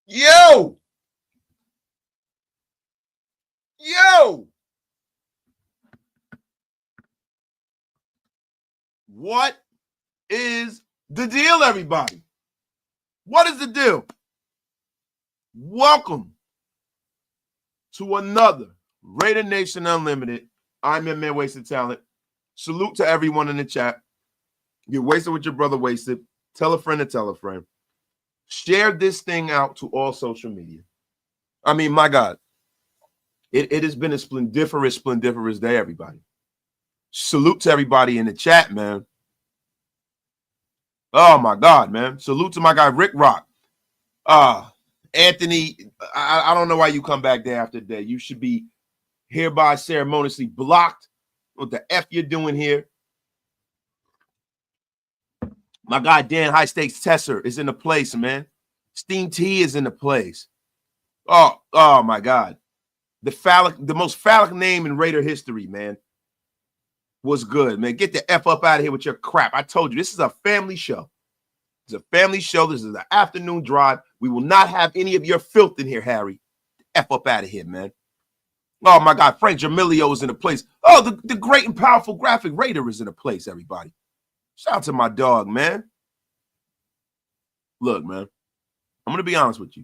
Yo! What is the deal, everybody? What is the deal? Welcome to another Raider Nation Unlimited. I'm your man, Wasted Talent. Salute to everyone in the chat. Get wasted with your brother, Wasted. Tell a friend to tell a friend. Share this thing out to all social media. I mean, my God, it has been a splendiferous day, everybody. Salute to everybody in the chat, man. Oh, my God, man. Salute to my guy, Rick Rock. Anthony, I don't know why you come back day after day. You should be hereby ceremoniously blocked. What the F you're doing here? My guy, Dan High Stakes Tesser is in the place, man. Steam T is in the place. Oh, my God. The most phallic name in Raider history, man. Was good, man. Get the F up out of here with your crap. I told you, this is a family show. It's a family show. This is an afternoon drive. We will not have any of your filth in here, Harry. F up out of here, man. Oh, my God. Frank Jamilio is in the place. Oh, the great and powerful graphic Raider is in the place, everybody. Shout out to my dog, man. Look, man. I'm going to be honest with you.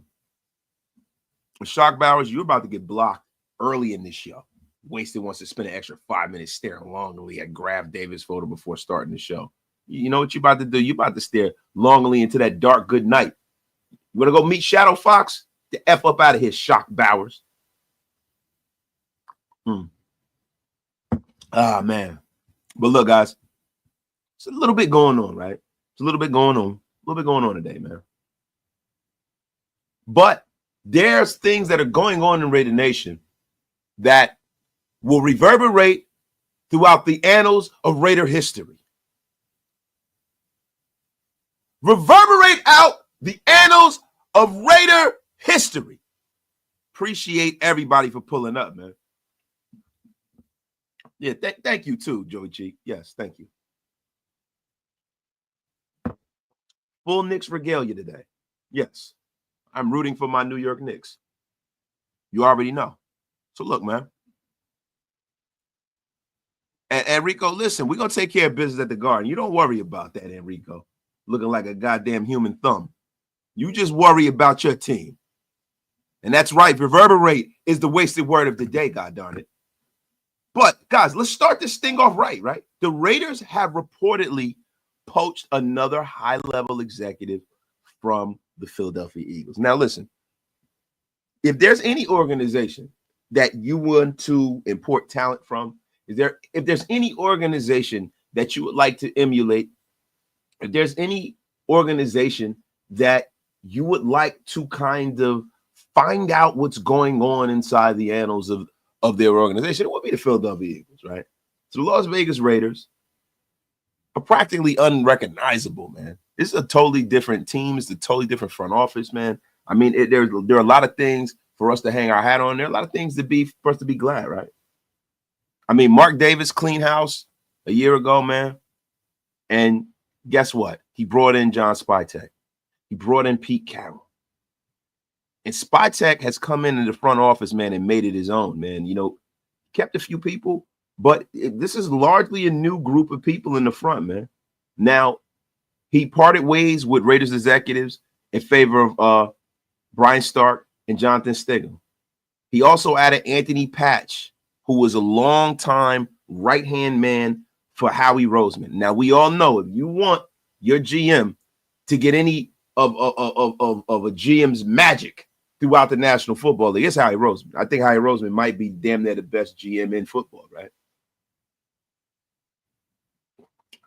Shock Bowers, you're about to get blocked early in this show. Wasted wants to spend an extra 5 minutes staring longingly at Graf Davis' photo before starting the show. You know what you about to do? You about to stare longingly into that dark good night. You want to go meet Shadow Fox? The F up out of here, Shock Bowers. Ah, man. But look, guys, it's a little bit going on, right? It's a little bit going on. A little bit going on today, man. But there's things that are going on in Raider Nation that will reverberate throughout the annals of Raider history. Reverberate out the annals of Raider history. Appreciate everybody for pulling up, man. Yeah, thank you too, Joey Cheek. Yes, thank you. Full Knicks regalia today. Yes, I'm rooting for my New York Knicks. You already know. So look, man. And Enrico, listen, we're going to take care of business at the Garden. You don't worry about that, Enrico. Looking like a goddamn human thumb. You just worry about your team. And that's right. Reverberate is the wasted word of the day, god darn it. But, guys, let's start this thing off right? The Raiders have reportedly poached another high-level executive from the Philadelphia Eagles. Now, listen, if there's any organization that you want to import talent from, if there's any organization that you would like to emulate, if there's any organization that you would like to kind of find out what's going on inside the annals of their organization, it would be the Philadelphia Eagles, right? So the Las Vegas Raiders are practically unrecognizable, man. This is a totally different team. It's a totally different front office, man. I mean, there are a lot of things for us to hang our hat on. There are a lot of things for us to be glad, right? I mean, Mark Davis clean house a year ago, man. And guess what? He brought in John Spytek. He brought in Pete Carroll. And Spytek has come into the front office, man, and made it his own, man. You know, kept a few people, but this is largely a new group of people in the front, man. Now, he parted ways with Raiders executives in favor of Brian Stark and Jonathan Stigall. He also added Anthony Patch, who was a longtime right-hand man for Howie Roseman. Now, we all know if you want your GM to get any of a GM's magic throughout the National Football League, it's Howie Roseman. I think Howie Roseman might be damn near the best GM in football, right?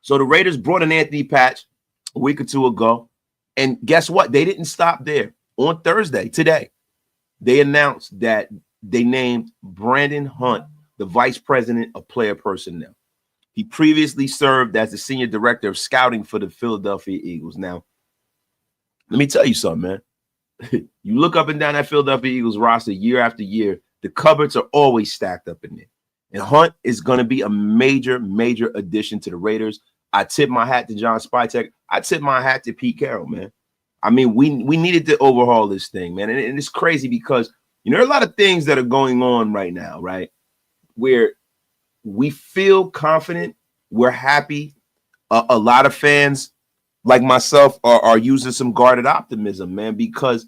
So the Raiders brought in Anthony Patch a week or two ago. And guess what? They didn't stop there. On Thursday, today, they announced that they named Brandon Hunt the vice president of player personnel. He previously served as the senior director of scouting for the Philadelphia Eagles. Now, let me tell you something, man. You look up and down that Philadelphia Eagles roster year after year, the cupboards are always stacked up in there. And Hunt is going to be a major, major addition to the Raiders. I tip my hat to John Spytek. I tip my hat to Pete Carroll, man. I mean, we needed to overhaul this thing, man. And it's crazy because, there are a lot of things that are going on right now, right? Where we feel confident, we're happy. A lot of fans like myself are using some guarded optimism, man, because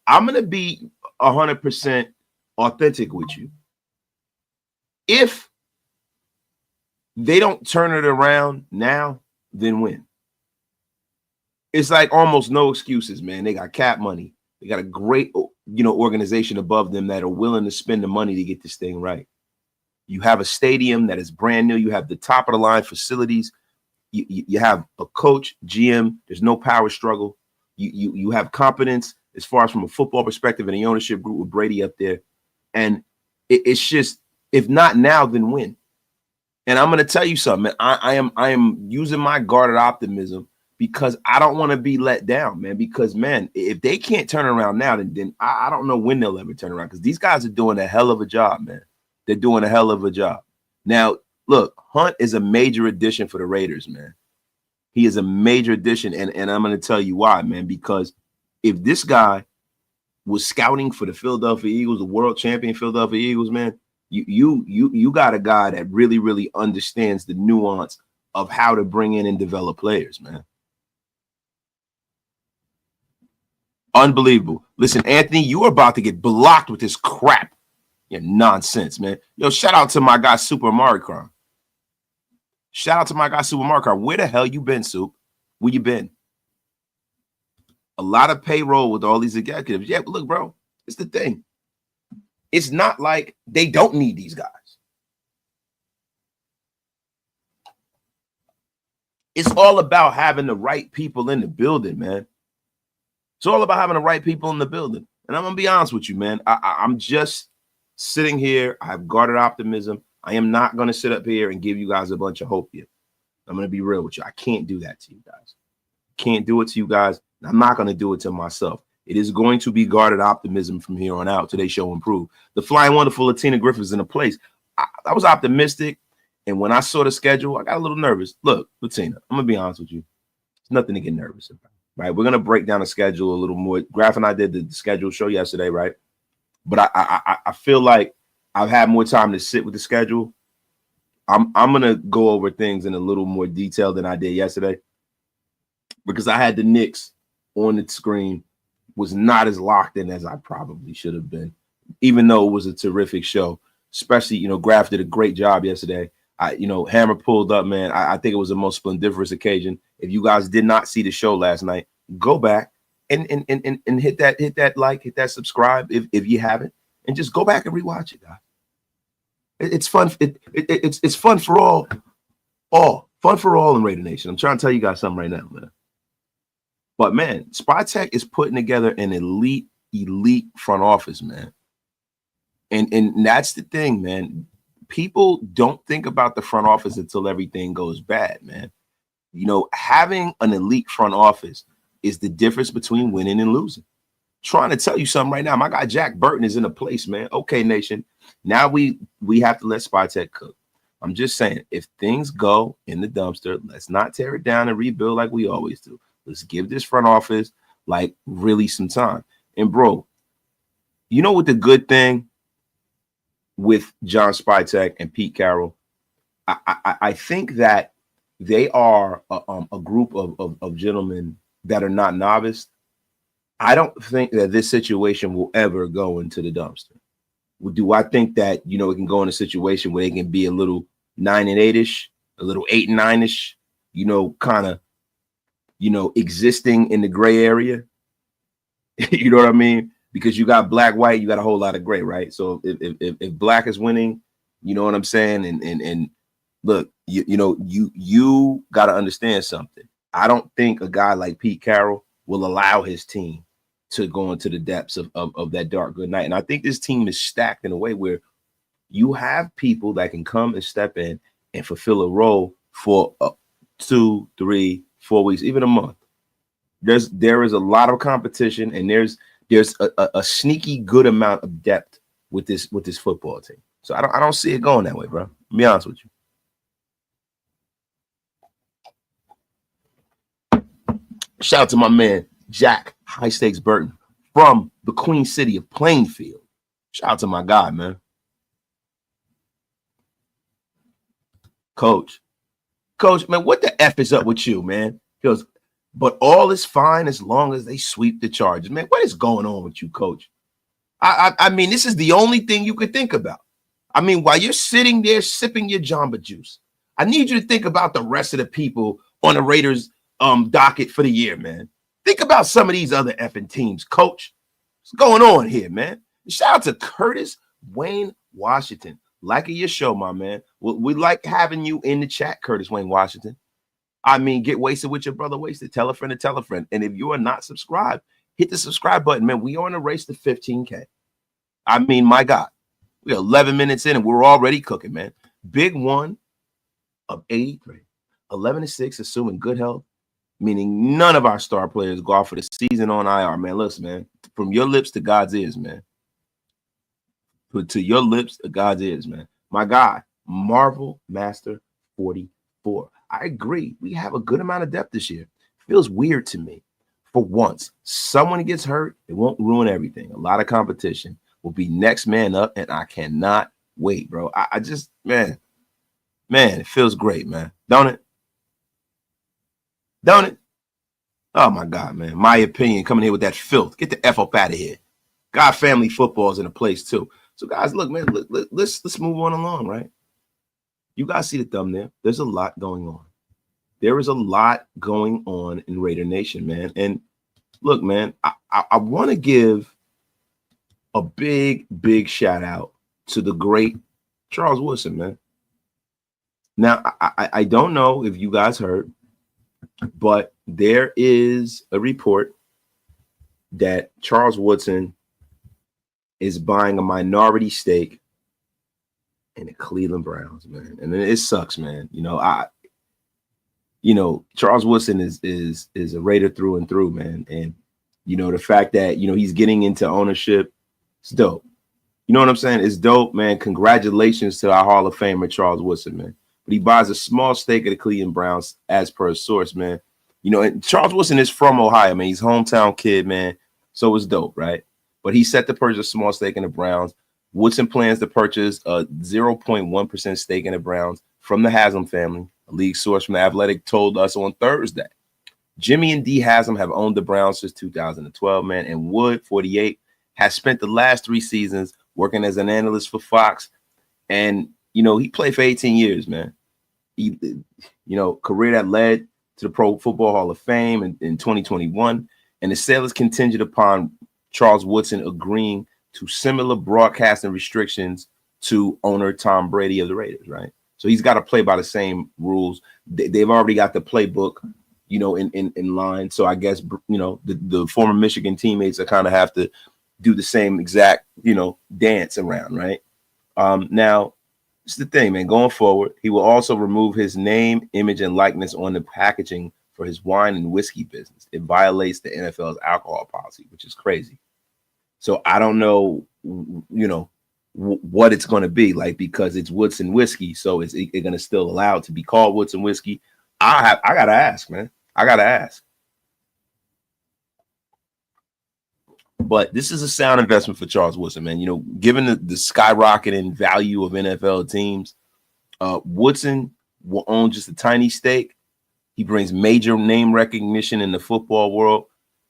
I'm going to be 100% authentic with you. If they don't turn it around now, then when? It's like almost no excuses, man. They got cap money. They got a great, organization above them that are willing to spend the money to get this thing right. You have a stadium that is brand new. You have the top of the line facilities. You have a coach, GM. There's no power struggle. You have competence as far as from a football perspective and the ownership group with Brady up there. And it's just, if not now, then when? And I'm going to tell you something, man. I am using my guarded optimism because I don't want to be let down, man. Because, man, if they can't turn around now, then I don't know when they'll ever turn around, because these guys are doing a hell of a job, man. They're doing a hell of a job. Now, look, Hunt is a major addition for the Raiders, man. He is a major addition, and I'm going to tell you why, man. Because if this guy was scouting for the Philadelphia Eagles, the world champion Philadelphia Eagles, man, you got a guy that really, really understands the nuance of how to bring in and develop players, man. Unbelievable. Listen, Anthony, you are about to get blocked with this crap. Yeah, nonsense, man. Yo, shout out to my guy Super Mario Kart. Shout out to my guy Super Mario Kart. Where the hell you been, Soup? Where you been? A lot of payroll with all these executives. Yeah, but look, bro, it's the thing. It's not like they don't need these guys. It's all about having the right people in the building, man. It's all about having the right people in the building. And I'm going to be honest with you, man. I'm just sitting here. I have guarded optimism. I am not going to sit up here and give you guys a bunch of hope yet. I'm going to be real with you. I can't do that to you guys. Can't do it to you guys. I'm not going to do it to myself. It is going to be guarded optimism from here on out till they show improve. The flying wonderful Latina Griffin's in a place. I was optimistic. And when I saw the schedule, I got a little nervous. Look, Latina, I'm going to be honest with you. There's nothing to get nervous about. Right, we're gonna break down the schedule a little more. Graf and I did the schedule show yesterday, right? But I feel like I've had more time to sit with the schedule. I'm gonna go over things in a little more detail than I did yesterday, because I had the Knicks on the screen, was not as locked in as I probably should have been, even though it was a terrific show. Especially, Graf did a great job yesterday. Hammer pulled up, man. I think it was the most splendiferous occasion. If you guys did not see the show last night, go back and hit that like, hit that subscribe if you haven't, and just go back and rewatch it, guys. It's fun. It's fun for all fun for all in Raider Nation. I'm trying to tell you guys something right now, man. But man, Spytek is putting together an elite front office, man. And that's the thing, man. People don't think about the front office until everything goes bad, man. Having an elite front office is the difference between winning and losing. Trying to tell you something right now. My guy Jack Burton is in a place, man. Okay, Nation. Now we have to let Spytek cook. I'm just saying, if things go in the dumpster, let's not tear it down and rebuild like we always do. Let's give this front office like really some time. And bro, what the good thing with John Spytek and Pete Carroll, I think that they are a group of gentlemen that are not novice. I don't think that this situation will ever go into the dumpster. Do I think that, it can go in a situation where they can be a little 9-8-ish, a little 8-9-ish, kind of, existing in the gray area? You know what I mean? Because you got black, white, you got a whole lot of gray, right? So if black is winning, you know what I'm saying? And look, you got to understand something. I don't think a guy like Pete Carroll will allow his team to go into the depths of that dark good night. And I think this team is stacked in a way where you have people that can come and step in and fulfill a role for 2, 3, 4 weeks, even a month. There is a lot of competition, and there's a sneaky good amount of depth with this football team. So I don't see it going that way, bro. I'll be honest with you. Shout out to my man Jack High Stakes Burton from the Queen City of Plainfield. Shout out to my guy, man. Coach, man, what the F is up with you, man? He goes, but all is fine as long as they sweep the Chargers. Man, what is going on with you, Coach? I mean, this is the only thing you could think about. I mean, while you're sitting there sipping your Jamba Juice, I need you to think about the rest of the people on the Raiders docket for the year, man. Think about some of these other effing teams, Coach. What's going on here, man? Shout out to Curtis Wayne Washington. Liking your show, my man. We like having you in the chat, Curtis Wayne Washington. I mean, get wasted with your brother wasted. Tell a friend to tell a friend. And if you are not subscribed, hit the subscribe button, man. We are on a race to 15K. I mean, my God. We're 11 minutes in and we're already cooking, man. Big one of 83. 11-6, assuming good health, meaning none of our star players go off for the season on IR, man. Listen, man, from your lips to God's ears, man. To your lips to God's ears, man. My guy, Marvel Master 44. I agree. We have a good amount of depth this year. Feels weird to me. For once, someone gets hurt, it won't ruin everything. A lot of competition will be next man up, and I cannot wait, bro. I just, man, it feels great, man. Don't it? Don't it? Oh, my God, man. My opinion coming here with that filth. Get the F up out of here. God, family football is in a place, too. So, guys, look, man, let's move on along, right? You guys see the thumbnail. There's a lot going on. There is a lot going on in Raider Nation, man. And look, man, I want to give a big, big shout out to the great Charles Woodson, man. Now, I don't know if you guys heard, but there is a report that Charles Woodson is buying a minority stake in the Cleveland Browns, man. And it sucks, man. Charles Woodson is a Raider through and through, man. And, the fact that, he's getting into ownership, it's dope. You know what I'm saying? It's dope, man. Congratulations to our Hall of Famer, Charles Woodson, man. But he buys a small stake of the Cleveland Browns as per a source, man. And Charles Woodson is from Ohio, man. He's a hometown kid, man. So it's dope, right? But he set to purchase a small stake in the Browns. Woodson plans to purchase a 0.1% stake in the Browns from the Haslam family. A league source from The Athletic told us on Thursday. Jimmy and Dee Haslam have owned the Browns since 2012, man. And Wood, 48, has spent the last 3 seasons working as an analyst for Fox. And, he played for 18 years, man. He, career that led to the Pro Football Hall of Fame in 2021. And the sale is contingent upon Charles Woodson agreeing to similar broadcasting restrictions to owner Tom Brady of the Raiders, right? So he's got to play by the same rules. They've already got the playbook, in line. So I guess, the former Michigan teammates are kind of have to do the same exact, dance around, right? Now, it's the thing, man. Going forward, he will also remove his name, image, and likeness on the packaging for his wine and whiskey business. It violates the NFL's alcohol policy, which is crazy. So I don't know, what it's going to be like, because it's Woodson whiskey. So is it going to still allow it to be called Woodson whiskey? I got to ask, man. I got to ask. But this is a sound investment for Charles Woodson, man. Given the skyrocketing value of NFL teams, Woodson will own just a tiny stake. He brings major name recognition in the football world.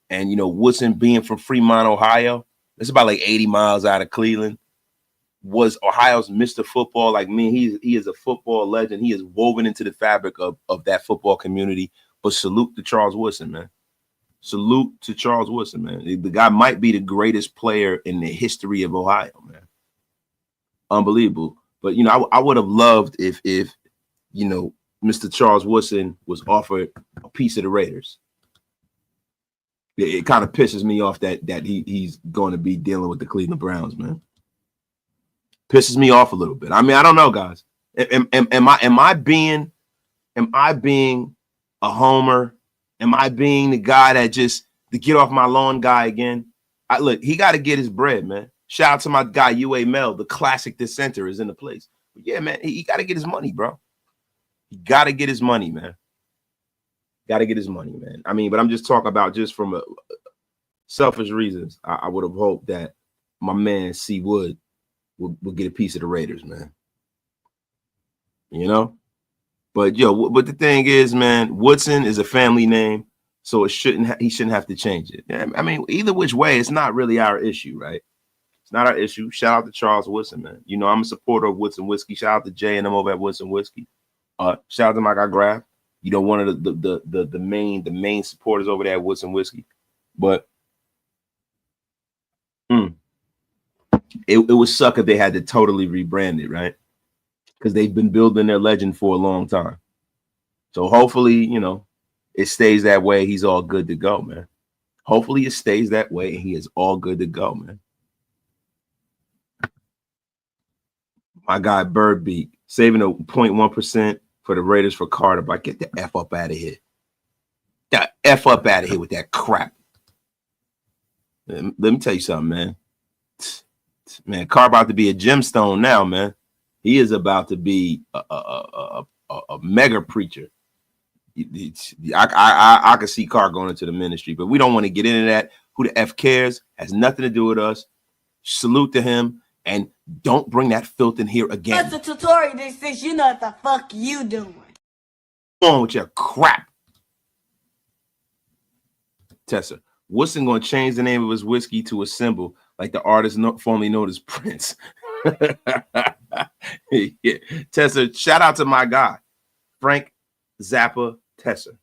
And, Woodson being from Fremont, Ohio, it's about like 80 miles out of Cleveland, was Ohio's Mr. Football. Like me, he is a football legend. He is woven into the fabric of that football community. But salute to Charles Woodson, man. Salute to Charles Woodson, man. The guy might be the greatest player in the history of Ohio, man. Unbelievable. But, I would have loved if Mr. Charles Woodson was offered a piece of the Raiders. It kind of pisses me off that he's going to be dealing with the Cleveland Browns, man. Pisses me off a little bit. I mean, I don't know, guys. Am I being a homer? Am I being the guy that just the get off my lawn guy again? Look, he got to get his bread, man. Shout out to my guy UA Mel, the classic dissenter is in the place. But yeah, man, he got to get his money, bro. He got to get his money, man. Got to get his money, man. I mean, but I'm just talking about just from a selfish reasons. I would have hoped that my man C Wood will get a piece of the Raiders, man. You know? But but the thing is, man, Woodson is a family name, so he shouldn't have to change it. I mean, either which way, it's not really our issue, right? It's not our issue. Shout out to Charles Woodson, man. You know, I'm a supporter of Woodson Whiskey. Shout out to Jay and them over at Woodson Whiskey. Shout out to my guy Graf. You know, one of the main supporters over there at Woodson Whiskey. But it would suck if they had to totally rebrand it, right? Because they've been building their legend for a long time. So hopefully, you know, it stays that way. He's all good to go, man. Hopefully it stays that way and he is all good to go, man. My guy Birdbeak saving a 0.1% for the Raiders for Carter, but get the F up out of here. Get the F up out of here with that crap. Let me tell you something, man. Man, Carr about to be a gemstone now, man. He is about to be a mega preacher. I could see Carr going into the ministry, but we don't want to get into that. Who the F cares? Has nothing to do with us. Salute to him, and don't bring that filth in here again. That's the tutorial. This says you know what the fuck you doing. Come on with your crap. Tessa, Woodson going to change the name of his whiskey to a symbol like the artist formerly known as Prince. Yeah. Tessa, shout out to my guy, Frank Zappa Tesser.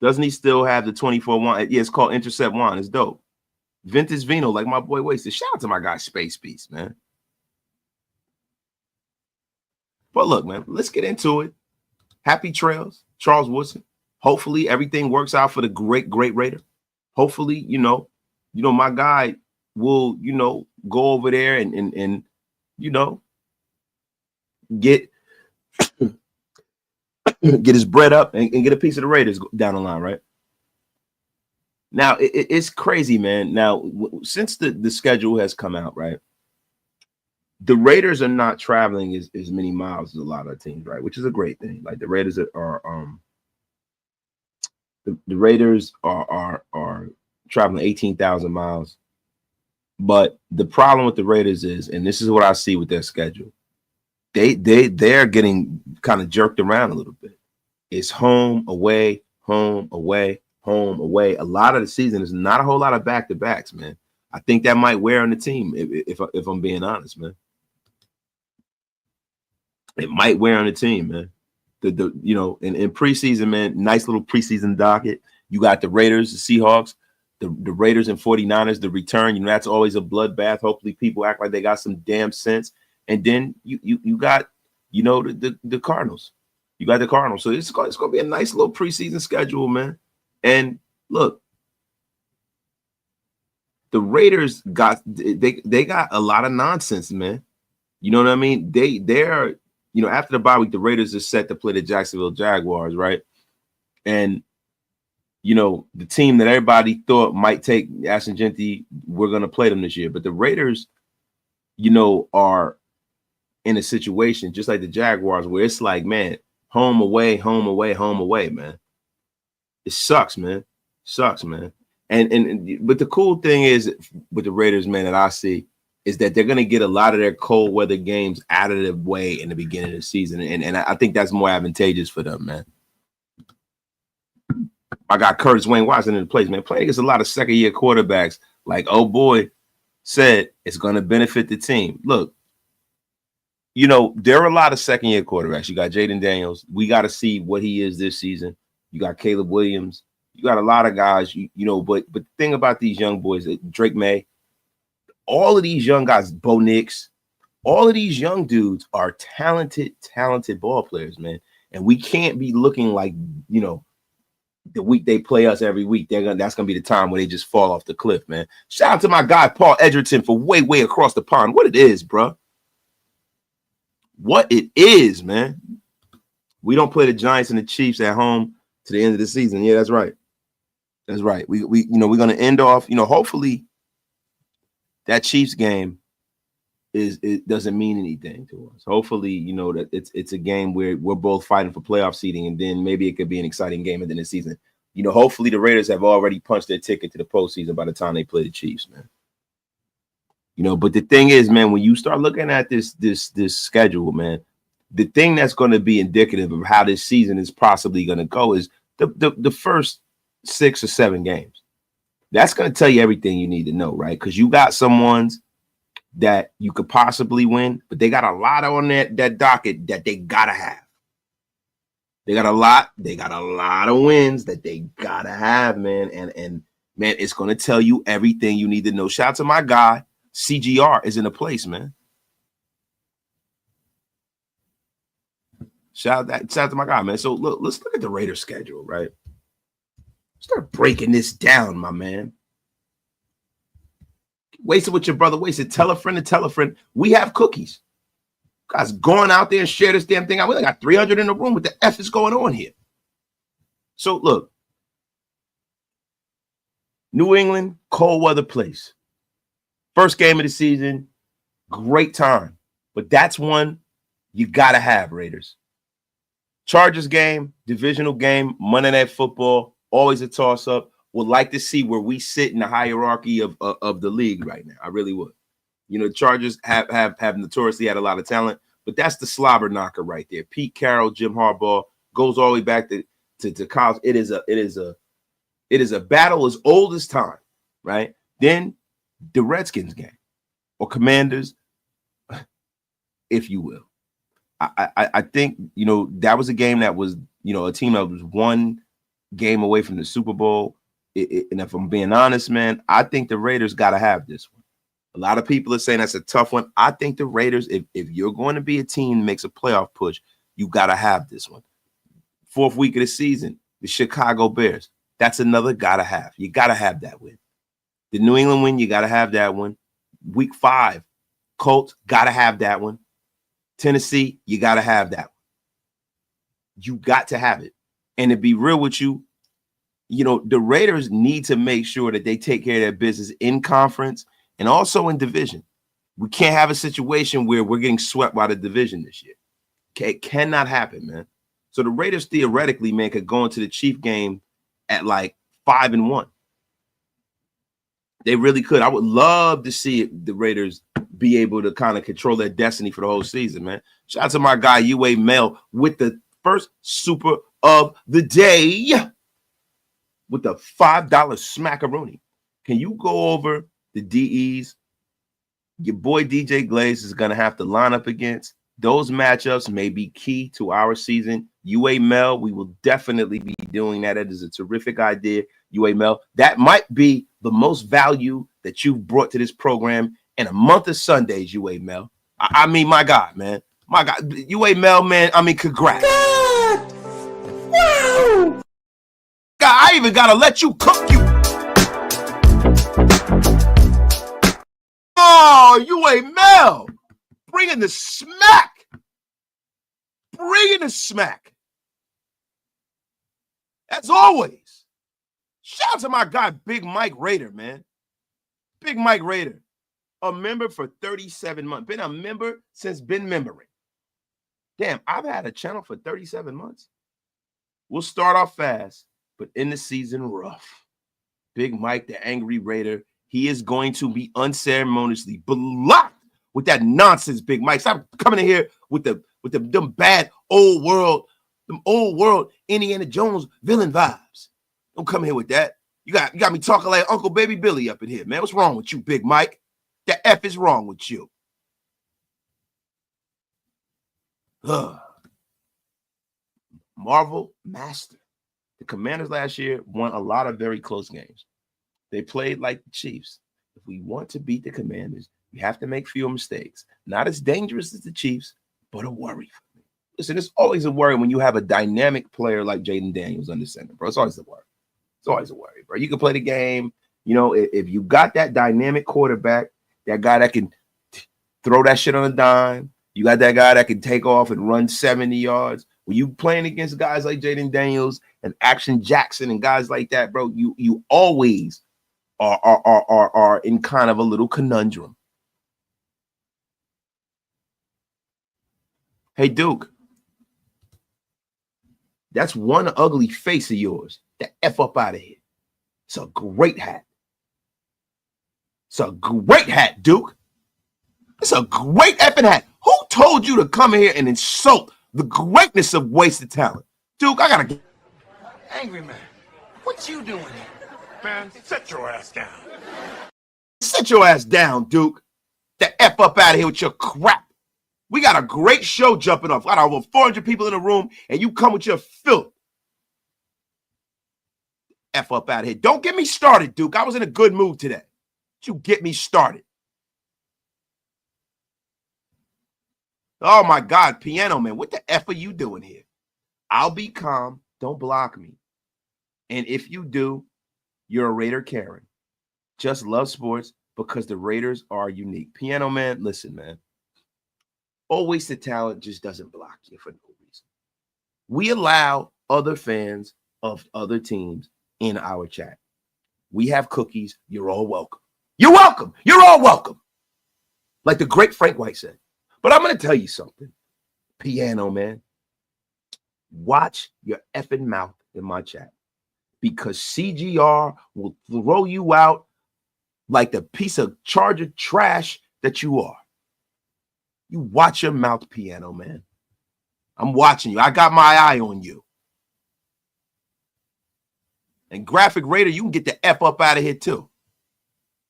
Doesn't he still have the 24 wine? Yeah, it's called Intercept Wine. It's dope. Vintage Vino, like my boy Wasted. Shout out to my guy Space Beast, man. But look, man, let's get into it. Happy trails, Charles Woodson. Hopefully everything works out for the great Raider. Hopefully, you know, my guy will, you know, go over there and you know, get his bread up and get a piece of the Raiders down the line, right? Now, it's crazy, man. Now, since the schedule has come out, right, the Raiders are not traveling as many miles as a lot of teams, right, which is a great thing. Like the Raiders are the Raiders are traveling 18,000 miles. But the problem with the Raiders is, and this is what I see with their schedule, they're getting kind of jerked around a little bit. It's home, away, home, away, home, away. A lot of the season is not a whole lot of back-to-backs, man. I think that might wear on the team, if I'm being honest, man. It might wear on the team, man. The you know, in preseason, man, nice little preseason docket. You got the Raiders, the Seahawks, the Raiders and 49ers, the return. You know, that's always a bloodbath. Hopefully people act like they got some damn sense. And then you got, you know, the Cardinals. You got the Cardinals. So it's going to be a nice little preseason schedule, man. And look, the Raiders got a lot of nonsense, man. You know what I mean? They're, you know, after the bye week, the Raiders are set to play the Jacksonville Jaguars, right? And, you know, the team that everybody thought might take Ashton Genty, we're going to play them this year. But the Raiders, you know, are in a situation just like the Jaguars where it's like, man, home, away, home, away, home, away, man. It sucks, man. Sucks, man. But the cool thing is with the Raiders, man, that I see is that they're going to get a lot of their cold weather games out of the way in the beginning of the season. And I think that's more advantageous for them, man. I got Curtis Wayne Watson in the place, man. Playing against a lot of second-year quarterbacks, like, oh, boy, said it's going to benefit the team. Look, you know, there are a lot of second-year quarterbacks. You got Jaden Daniels. We got to see what he is this season. You got Caleb Williams. You got a lot of guys, you know, but the thing about these young boys, Drake May, all of these young guys, Bo Nix, all of these young dudes are talented ball players, man. And we can't be looking like, you know, the week they play us every week, that's gonna be the time where they just fall off the cliff, man. Shout out to my guy Paul Edgerton for way across the pond. What it is, bro. What it is, man. We don't play the Giants and the Chiefs at home to the end of the season. Yeah, that's right. That's right. We you know, we're gonna end off, you know, hopefully that Chiefs game it doesn't mean anything to us. Hopefully, you know, that it's a game where we're both fighting for playoff seeding, and then maybe it could be an exciting game at the end of the season. You know, hopefully the Raiders have already punched their ticket to the postseason by the time they play the Chiefs, man. You know, but the thing is, man, when you start looking at this schedule, man, the thing that's going to be indicative of how this season is possibly going to go is the first 6 or 7 games. That's going to tell you everything you need to know, right? Because you got some ones that you could possibly win, but they got a lot on that docket that they gotta have. They got a lot of wins that they gotta have, man. And man, it's gonna tell you everything you need to know. Shout out to my guy, CGR is in a place, man. Shout out to my guy, man. So look, let's look at the Raiders schedule, right? Start breaking this down, my man. Wasted with your brother, wasted. Tell a friend to tell a friend. We have cookies. Guys, going out there and share this damn thing out. We only got 300 in the room. What the F is going on here? So look, New England, cold weather place. First game of the season, great time. But that's one you got to have, Raiders. Chargers game, divisional game, Monday Night Football, always a toss-up. Would like to see where we sit in the hierarchy of the league right now. I really would. You know, the Chargers have notoriously had a lot of talent, but that's the slobber knocker right there. Pete Carroll, Jim Harbaugh goes all the way back to college. It is a battle as old as time, right? Then the Redskins game or Commanders, if you will. I think, you know, that was a game that was, you know, a team that was one game away from the Super Bowl. And if I'm being honest, man, I think the Raiders got to have this one. A lot of people are saying that's a tough one. I think the Raiders, if you're going to be a team that makes a playoff push, you got to have this one. 4th week of the season, the Chicago Bears. That's another got to have. You got to have that win. The New England win, you got to have that one. Week 5, Colts, got to have that one. Tennessee, you got to have that one. You got to have it. And to be real with you, you know, the Raiders need to make sure that they take care of their business in conference and also in division. We can't have a situation where we're getting swept by the division this year. Okay, it cannot happen, man. So the Raiders theoretically, man, could go into the Chief game at like 5-1. They really could. I would love to see the Raiders be able to kind of control their destiny for the whole season, man. Shout out to my guy, UA Mel, with the first super of the day with the $5 smackaroonie. Can you go over the DEs? Your boy DJ Glaze is going to have to line up against. Those matchups may be key to our season. UA Mel, we will definitely be doing that. It is a terrific idea, UA Mel. That might be the most value that you've brought to this program in a month of Sundays, UA Mel. I mean, my God, man. My God. UA Mel, man, I mean, congrats. God! Wow! God, I even got to let you cook you. Oh, UA Mel. Bringing the smack. Bringing the smack. As always. Shout out to my guy, Big Mike Raider, man. Big Mike Raider. A member for 37 months. Been a member since been membering. Damn, I've had a channel for 37 months. We'll start off fast, but in the season, rough. Big Mike, the Angry Raider, he is going to be unceremoniously blocked with that nonsense, Big Mike. Stop coming in here with them bad old world Indiana Jones villain vibes. Don't come here with that. You got me talking like Uncle Baby Billy up in here, man. What's wrong with you, Big Mike? The F is wrong with you. Marvel Master. The Commanders last year won a lot of very close games. They played like the Chiefs. If we want to beat the Commanders, we have to make fewer mistakes. Not as dangerous as the Chiefs, but a worry for me. Listen, it's always a worry when you have a dynamic player like Jaden Daniels under center, bro. It's always a worry. It's always a worry, bro. You can play the game. You know, if you got that dynamic quarterback, that guy that can throw that shit on a dime, you got that guy that can take off and run 70 yards. When you playing against guys like Jaden Daniels and Action Jackson and guys like that, bro, you always are in kind of a little conundrum. Hey, Duke. That's one ugly face of yours. The F up out of here. It's a great hat. It's a great hat, Duke. It's a great effing hat. Who told you to come in here and insult the greatness of wasted talent? Duke, I gotta get. Angry man, what you doing here? Man, sit your ass down. Sit your ass down, Duke. The F up out of here with your crap. We got a great show jumping off. Got over 400 people in the room, and you come with your filth. F up out of here. Don't get me started, Duke. I was in a good mood today. You get me started. Oh, my God, Piano Man, what the F are you doing here? I'll be calm. Don't block me. And if you do, you're a Raider Karen. Just love sports because the Raiders are unique. Piano Man, listen, man. Always the talent just doesn't block you for no reason. We allow other fans of other teams in our chat. We have cookies. You're all welcome. You're welcome. You're all welcome. Like the great Frank White said. But I'm going to tell you something. Piano Man, watch your effing mouth in my chat because CGR will throw you out like the piece of Charger trash that you are. You watch your mouth, Piano Man. I'm watching you. I got my eye on you. And Graphic Raider, you can get the F up out of here too.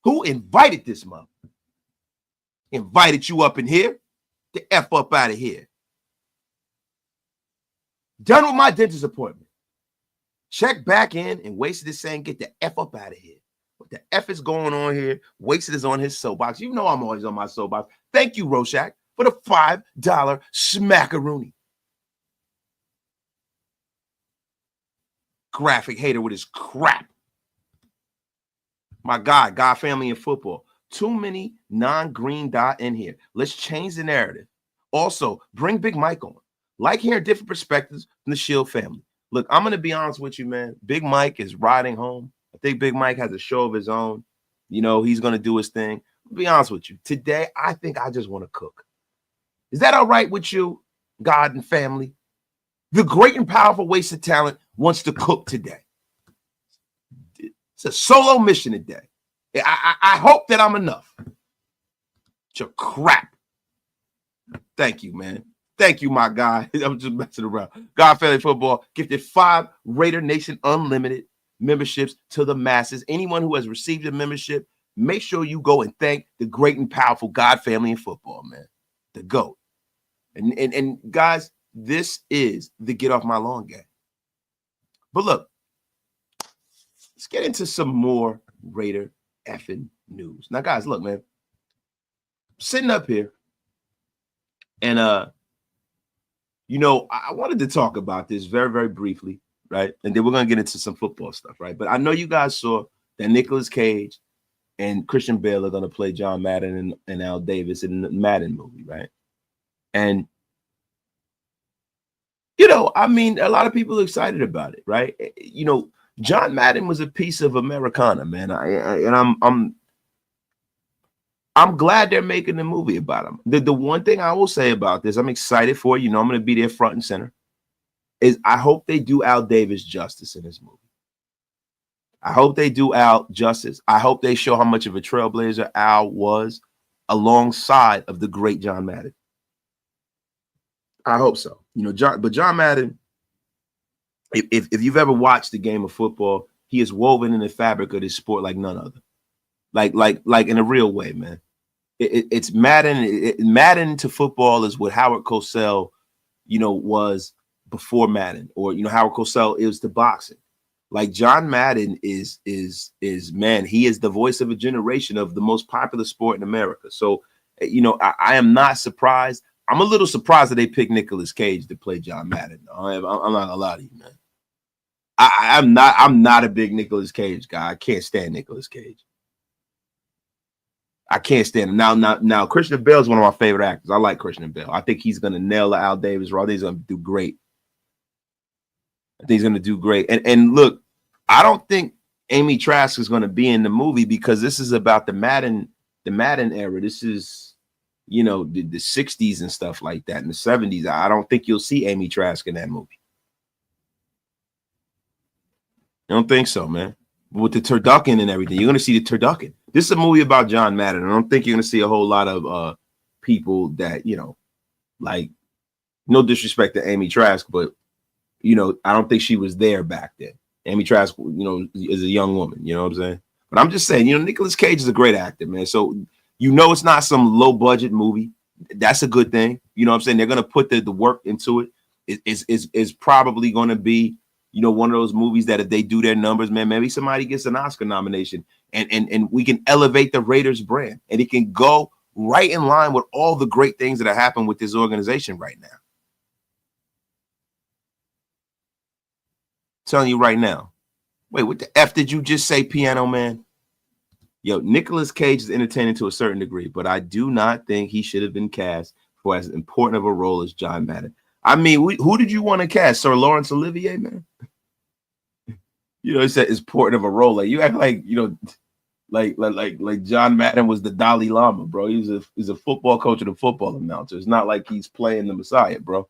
Who invited this mother? Invited you up in here? The F up out of here. Done with my dentist appointment. Check back in and Wasted is saying get the F up out of here. What the F is going on here? Wasted is on his soapbox. You know I'm always on my soapbox. Thank you, Rorschach, for the $5 smackaroonie. Graphic hater with his crap. My God, God, family, and football. Too many non-green dot in here. Let's change the narrative. Also, bring Big Mike on. Like hearing different perspectives from the Shield family. Look, I'm going to be honest with you, man. Big Mike is riding home. I think Big Mike has a show of his own. You know, he's going to do his thing. I'll be honest with you. Today, I think I just want to cook. Is that all right with you, God and family? The great and powerful wasted talent wants to cook today. It's a solo mission today. I hope that I'm enough. It's your crap. Thank you, man. Thank you, my guy. I'm just messing around. God, family, football gifted 5 Raider Nation Unlimited memberships to the masses. Anyone who has received a membership, make sure you go and thank the great and powerful God, family, and football, man. The GOAT. And guys, this is the get off my lawn game. But look, let's get into some more Raider effing news. Now, guys, look, man. Sitting up here, and you know, I wanted to talk about this very, very briefly, right? And then we're gonna get into some football stuff, right? But I know you guys saw that Nicolas Cage and Christian Bale are gonna play John Madden and Al Davis in the Madden movie, right? And you know, I mean, a lot of people are excited about it, right? You know, John Madden was a piece of Americana, man. I'm glad they're making a movie about him. The one thing I will say about this, I'm excited for, you know, I'm going to be there front and center, is I hope they do Al Davis justice in this movie. I hope they do Al justice. I hope they show how much of a trailblazer Al was alongside of the great John Madden. I hope so. You know, John Madden, if you've ever watched the game of football, he is woven in the fabric of this sport like none other. Like in a real way, man. It's Madden. Madden to football is what Howard Cosell, you know, was before Madden, or you know, Howard Cosell is to boxing. Like John Madden is man, he is the voice of a generation of the most popular sport in America. So, you know, I am not surprised. I'm a little surprised that they picked Nicolas Cage to play John Madden. I'm not gonna lie to you, man. I'm not a big Nicolas Cage guy. I can't stand Nicolas Cage. I can't stand him. Now, Christian Bale is one of my favorite actors. I like Christian Bale. I think he's going to nail the Al Davis role. I think he's going to do great. I think he's going to do great. And look, I don't think Amy Trask is going to be in the movie because this is about the Madden era. This is you know, the 60s and stuff like that, in the 70s. I don't think you'll see Amy Trask in that movie. I don't think so, man. With the turducken and everything, you're going to see the turducken. This is a movie about John Madden. I don't think you're going to see a whole lot of people that, you know, like, no disrespect to Amy Trask, but, you know, I don't think she was there back then. Amy Trask, you know, is a young woman, you know what I'm saying? But I'm just saying, you know, Nicolas Cage is a great actor, man. So, you know, it's not some low budget movie. That's a good thing. You know what I'm saying? They're going to put the work into it. It's probably going to be, you know, one of those movies that if they do their numbers, man, maybe somebody gets an Oscar nomination and we can elevate the Raiders brand, and it can go right in line with all the great things that are happening with this organization right now. I'm telling you right now. Wait, what the F did you just say, Piano Man? Yo, Nicolas Cage is entertaining to a certain degree, but I do not think he should have been cast for as important of a role as John Madden. I mean, who did you want to cast? Sir Laurence Olivier, man? You know, he said it's important of a role. Like, you act like, you know, like John Madden was the Dalai Lama, bro. He's a football coach and a football announcer. It's not like he's playing the Messiah, bro.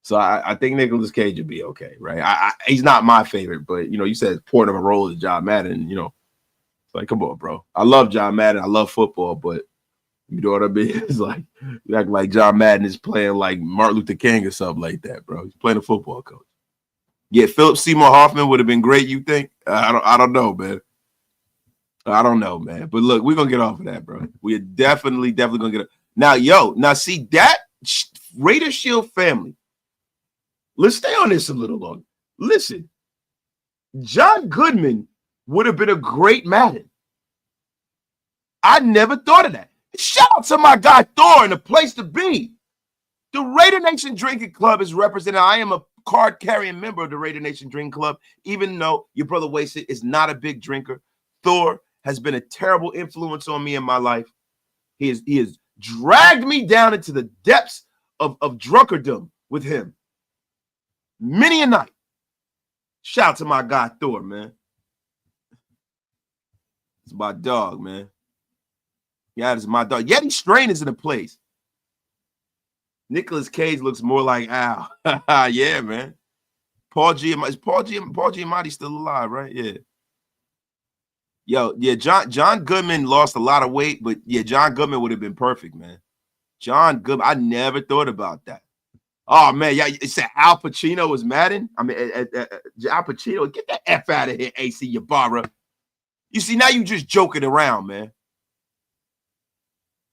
So I think Nicolas Cage would be okay, right? He's not my favorite, but, you know, you said important of a role as John Madden, you know. It's like, come on, bro. I love John Madden. I love football, but you know what I mean? It's like, you act like John Madden is playing like Martin Luther King or something like that, bro. He's playing a football coach. Yeah, Philip Seymour Hoffman would have been great, you think? I don't know, man. I don't know, man. But look, we're going to get off of that, bro. We're definitely going to get up. Now, see, that Raider Shield family, let's stay on this a little longer. Listen, John Goodman would have been a great Madden. I never thought of that. Shout out to my guy Thor and the place to be. The Raider Nation Drinking Club is represented. I am a card-carrying member of the Raider Nation Drinking Club, even though your brother Wasted is not a big drinker. Thor has been a terrible influence on me in my life. He has dragged me down into the depths of drunkardom with him many a night. Shout out to my guy Thor, man. It's my dog, man. Yeah, it's my dog. Yeti Strain is in a place. Nicolas Cage looks more like Al. Yeah, man. Paul Giamatti still alive, right? Yeah. Yo, yeah, John Goodman lost a lot of weight, but yeah, John Goodman would have been perfect, man. John Goodman, I never thought about that. Oh, man, yeah, it said Al Pacino was Madden. I mean, Al Pacino, get the F out of here, AC Ybarra. You see, now you just joking around, man.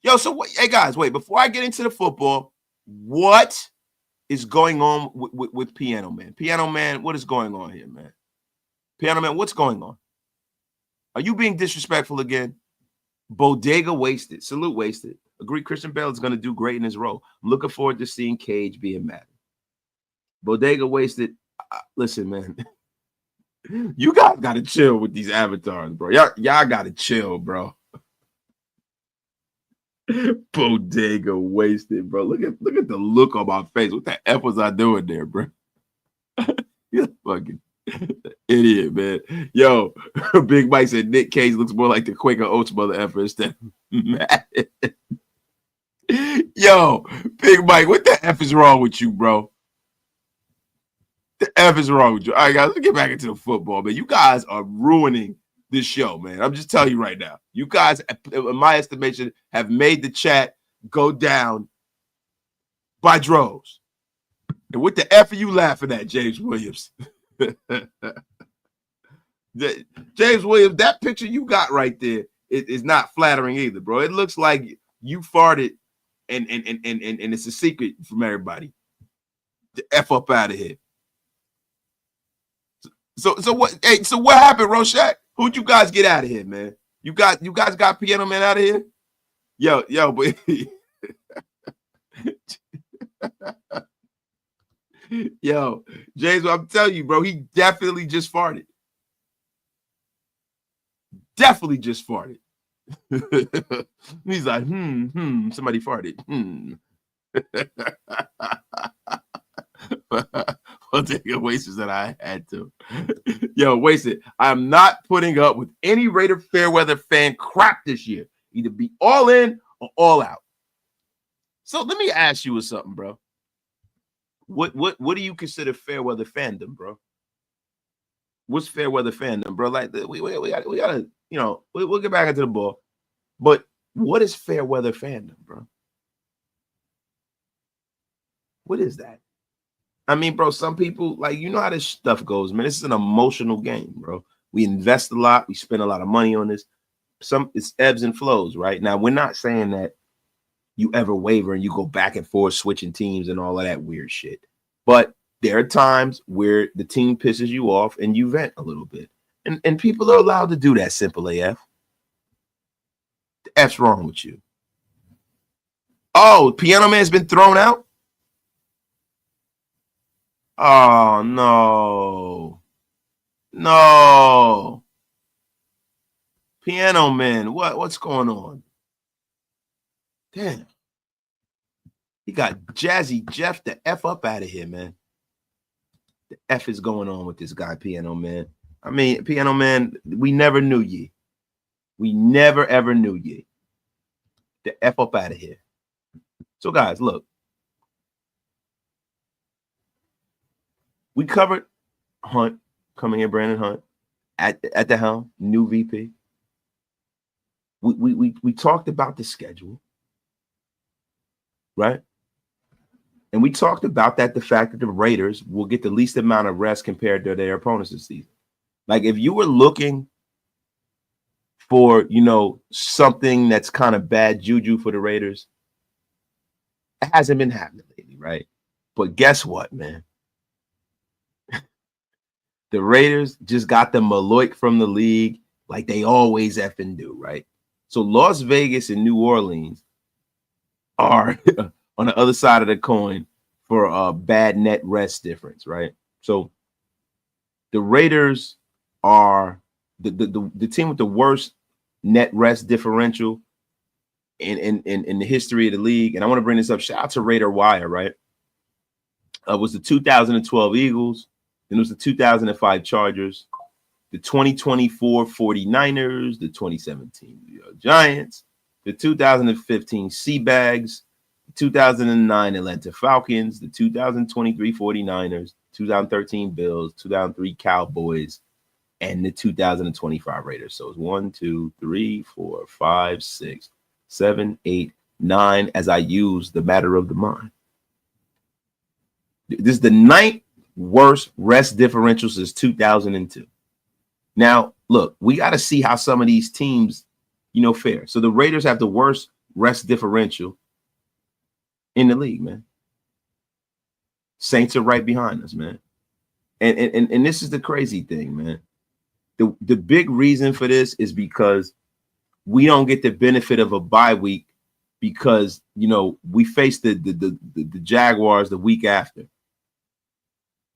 Yo, so, hey, guys, wait, before I get into the football, what is going on with Piano Man? Piano Man, what is going on here, man? Piano Man, what's going on? Are you being disrespectful again? Bodega Wasted. Salute Wasted. Agree Christian Bale is going to do great in his role. I'm looking forward to seeing Cage being Madden. Bodega Wasted. Listen, man. You guys got to chill with these avatars, bro. Y'all got to chill, bro. Bodega Wasted, bro. Look at the look on my face. What the F was I doing there, bro? You're fucking idiot, man. Yo, Big Mike said Nick Cage looks more like the Quaker Oats mother effer instead of Madden. Yo, Big Mike, what the F is wrong with you, bro? The F is wrong with you. All right, guys, let's get back into the football, man. You guys are ruining this show, man. I'm just telling you right now. You guys, in my estimation, have made the chat go down by droves. And what the F are you laughing at, James Williams? James Williams, that picture you got right there is not flattering either, bro. It looks like you farted and it's a secret from everybody. The F up out of here. So what? Hey, so what happened, Roshack? Who'd you guys get out of here, man? You guys got Piano Man out of here? Yo, but yo, James, I'm telling you, bro, he definitely just farted. Definitely just farted. He's like, somebody farted. I'll take a Wasted that I had to. Yo, Wasted, I'm not putting up with any Raider Fairweather fan crap this year. Either be all in or all out. So let me ask you something, bro. What do you consider fair weather fandom, bro? What's fair weather fandom, bro? Like we gotta, you know, we'll get back into the ball. But what is fair weather fandom, bro? What is that? I mean, bro, some people, like, you know how this stuff goes, man. This is an emotional game, bro. We invest a lot, we spend a lot of money on this. It's ebbs and flows, right? Now, we're not saying that you ever waver and you go back and forth switching teams and all of that weird shit. But there are times where the team pisses you off and you vent a little bit. And people are allowed to do that, simple AF. The F's wrong with you. Oh, Piano Man's been thrown out? Oh, no. No. Piano Man, what's going on? Damn. He got Jazzy Jeff the F up out of here, man. The F is going on with this guy, Piano Man. I mean, Piano Man, we never knew ye. We never, ever knew ye. The F up out of here. So, guys, look. We covered Hunt coming in, Brandon Hunt at the helm, new VP. We talked about the schedule, right? And we talked about that, the fact that the Raiders will get the least amount of rest compared to their opponents this season. Like, if you were looking for, you know, something that's kind of bad juju for the Raiders, it hasn't been happening lately, right? But guess what, man? The Raiders just got the Maloik from the league like they always effing do, right? So Las Vegas and New Orleans are on the other side of the coin for a bad net rest difference, right? So the Raiders are the team with the worst net rest differential in the history of the league. And I want to bring this up. Shout out to Raider Wire, right? Was the 2012 Eagles. Then it was the 2005 Chargers, the 2024 49ers, the 2017 Giants, the 2015 Seabags, the 2009 Atlanta Falcons, the 2023 49ers, 2013 Bills, 2003 Cowboys, and the 2025 Raiders. So it's 1, 2, 3, 4, 5, 6, 7, 8, 9 as I use the matter of the mind. This is the ninth worst rest differential since 2002. Now, look, we got to see how some of these teams, you know, fare. So the Raiders have the worst rest differential in the league, man. Saints are right behind us, man. And this is the crazy thing, man. The big reason for this is because we don't get the benefit of a bye week because, you know, we face the Jaguars the week after.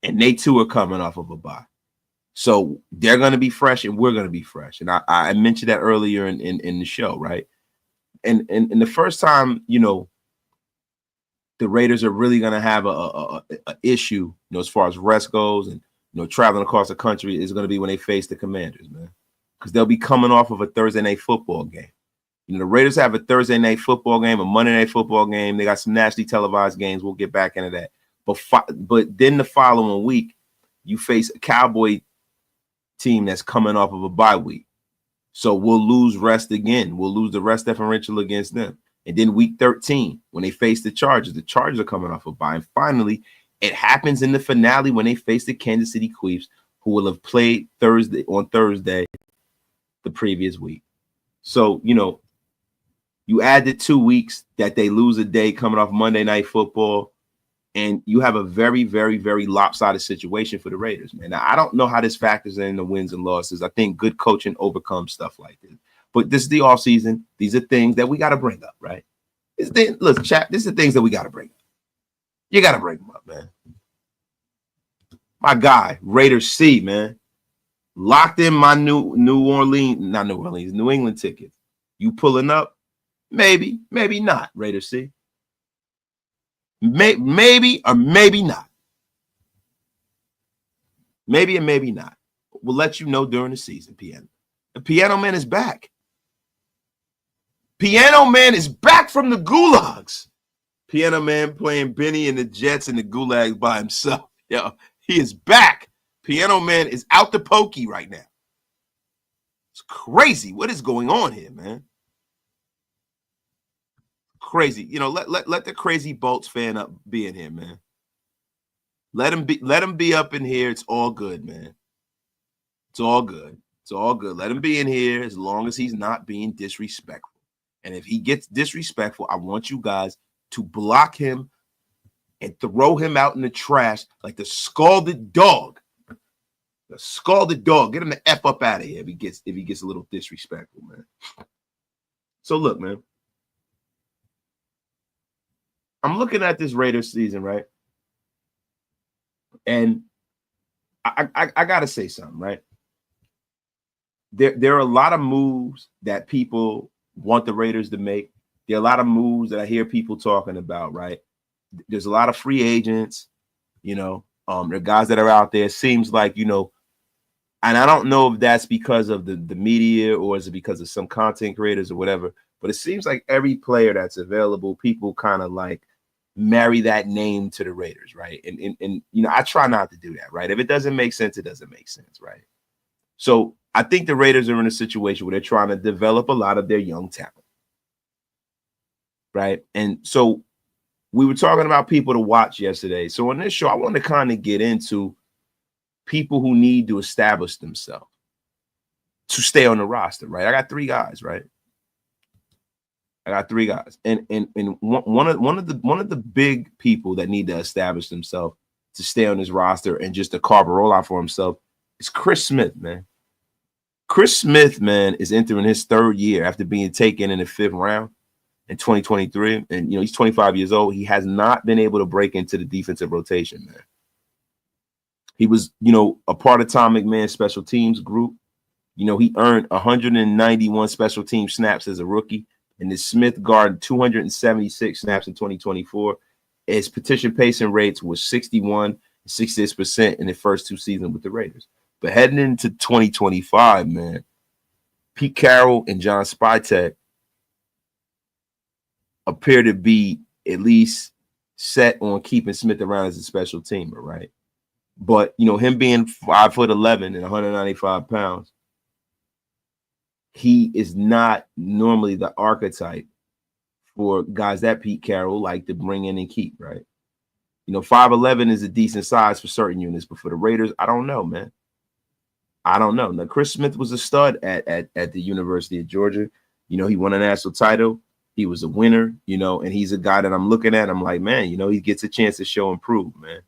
And they too are coming off of a bye. So they're going to be fresh and we're going to be fresh. And I mentioned that earlier in the show, right? And the first time, you know, the Raiders are really going to have a issue, you know, as far as rest goes and, you know, traveling across the country is going to be when they face the Commanders, man. Because they'll be coming off of a Thursday night football game. You know, the Raiders have a Thursday night football game, a Monday night football game. They got some nationally televised games. We'll get back into that. But then the following week, you face a Cowboy team that's coming off of a bye week. So we'll lose rest again. We'll lose the rest differential against them. And then week 13, when they face the Chargers are coming off a bye. And finally, it happens in the finale when they face the Kansas City Chiefs, who will have played on Thursday the previous week. So, you know, you add the 2 weeks that they lose a day coming off Monday Night Football, and you have a very, very, very lopsided situation for the Raiders, man. Now, I don't know how this factors in the wins and losses. I think good coaching overcomes stuff like this. But this is the offseason. These are things that we got to bring up, right? Listen, chat, this is the things that we got to bring up. You got to bring them up, man. My guy, Raiders C, man. Locked in my New England tickets. You pulling up? Maybe, maybe not, Raiders C. Maybe or maybe not. Maybe and maybe not. We'll let you know during the season, Piano. The Piano Man is back. Piano Man is back from the gulags. Piano Man playing Benny and the Jets in the Gulag by himself. Yo, he is back. Piano Man is out the pokey right now. It's crazy. What is going on here, man? Crazy. You know, let the crazy Bolts fan up be in here, man. Let him be up in here. It's all good, man. It's all good. It's all good. Let him be in here as long as he's not being disrespectful. And if he gets disrespectful, I want you guys to block him and throw him out in the trash like the scalded dog. The scalded dog. Get him the F up out of here if he gets a little disrespectful, man. So look, man. I'm looking at this Raiders season, right? And I gotta say something, right? There are a lot of moves that people want the Raiders to make. There are a lot of moves that I hear people talking about, right? There's a lot of free agents, you know. There are guys that are out there. It seems like, you know, and I don't know if that's because of the media or is it because of some content creators or whatever, but it seems like every player that's available, people kind of like marry that name to the Raiders, right? And you know, I try not to do that, right? If it doesn't make sense, it doesn't make sense, right? So I think the Raiders are in a situation where they're trying to develop a lot of their young talent, right? And so we were talking about people to watch yesterday. So on this show, I want to kind of get into people who need to establish themselves to stay on the roster, right? I got three guys, right? I got three guys, and one of the big people that need to establish themselves to stay on this roster and just to carve a rollout for himself is Chris Smith, man. Chris Smith, man, is entering his third year after being taken in the 5th round in 2023, and you know he's 25 years old. He has not been able to break into the defensive rotation, man. He was, you know, a part of Tom McMahon's special teams group. You know, he earned 191 special team snaps as a rookie. And the Smith guarded 276 snaps in 2024. His participation rates was 61 and 66% in the first 2 seasons with the Raiders. But heading into 2025, man, Pete Carroll and John Spytek appear to be at least set on keeping Smith around as a special teamer, right? But, you know, him being 5'11" and 195 pounds, he is not normally the archetype for guys that Pete Carroll like to bring in and keep, right? You know, 5'11" is a decent size for certain units, but for the Raiders, I don't know, man. I don't know. Now, Chris Smith was a stud at the University of Georgia. You know, he won a national title. He was a winner, you know, and he's a guy that I'm looking at. I'm like, man, you know, he gets a chance to show and prove, man.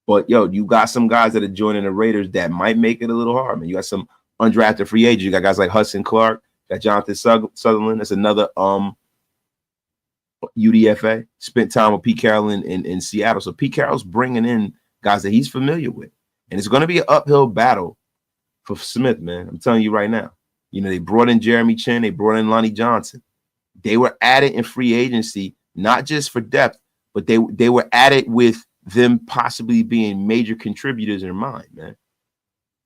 But, yo, you got some guys that are joining the Raiders that might make it a little hard, man. You got some undrafted free agents. You got guys like Hudson Clark, got Jonathan Sutherland. That's another UDFA. Spent time with Pete Carroll in Seattle. So Pete Carroll's bringing in guys that he's familiar with. And it's going to be an uphill battle for Smith, man. I'm telling you right now. You know, they brought in Jeremy Chin. They brought in Lonnie Johnson. They were added in free agency, not just for depth, but they were added with them possibly being major contributors in mind, man.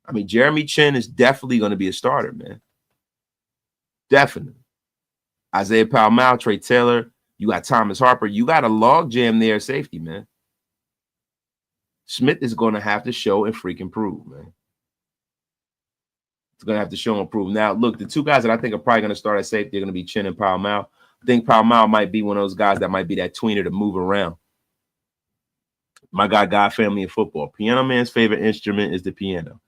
I mean, Jeremy Chin is definitely going to be a starter, man. Definitely. Isaiah Powell, Trey Taylor, you got Thomas Harper. You got a log jam there, safety, man. Smith is going to have to show and freaking prove, man. It's going to have to show and prove. Now, look, the two guys that I think are probably going to start at safety are going to be Chin and Powell. I think Powell might be one of those guys that might be that tweener to move around. My guy, God Family in football. Piano Man's favorite instrument is the piano.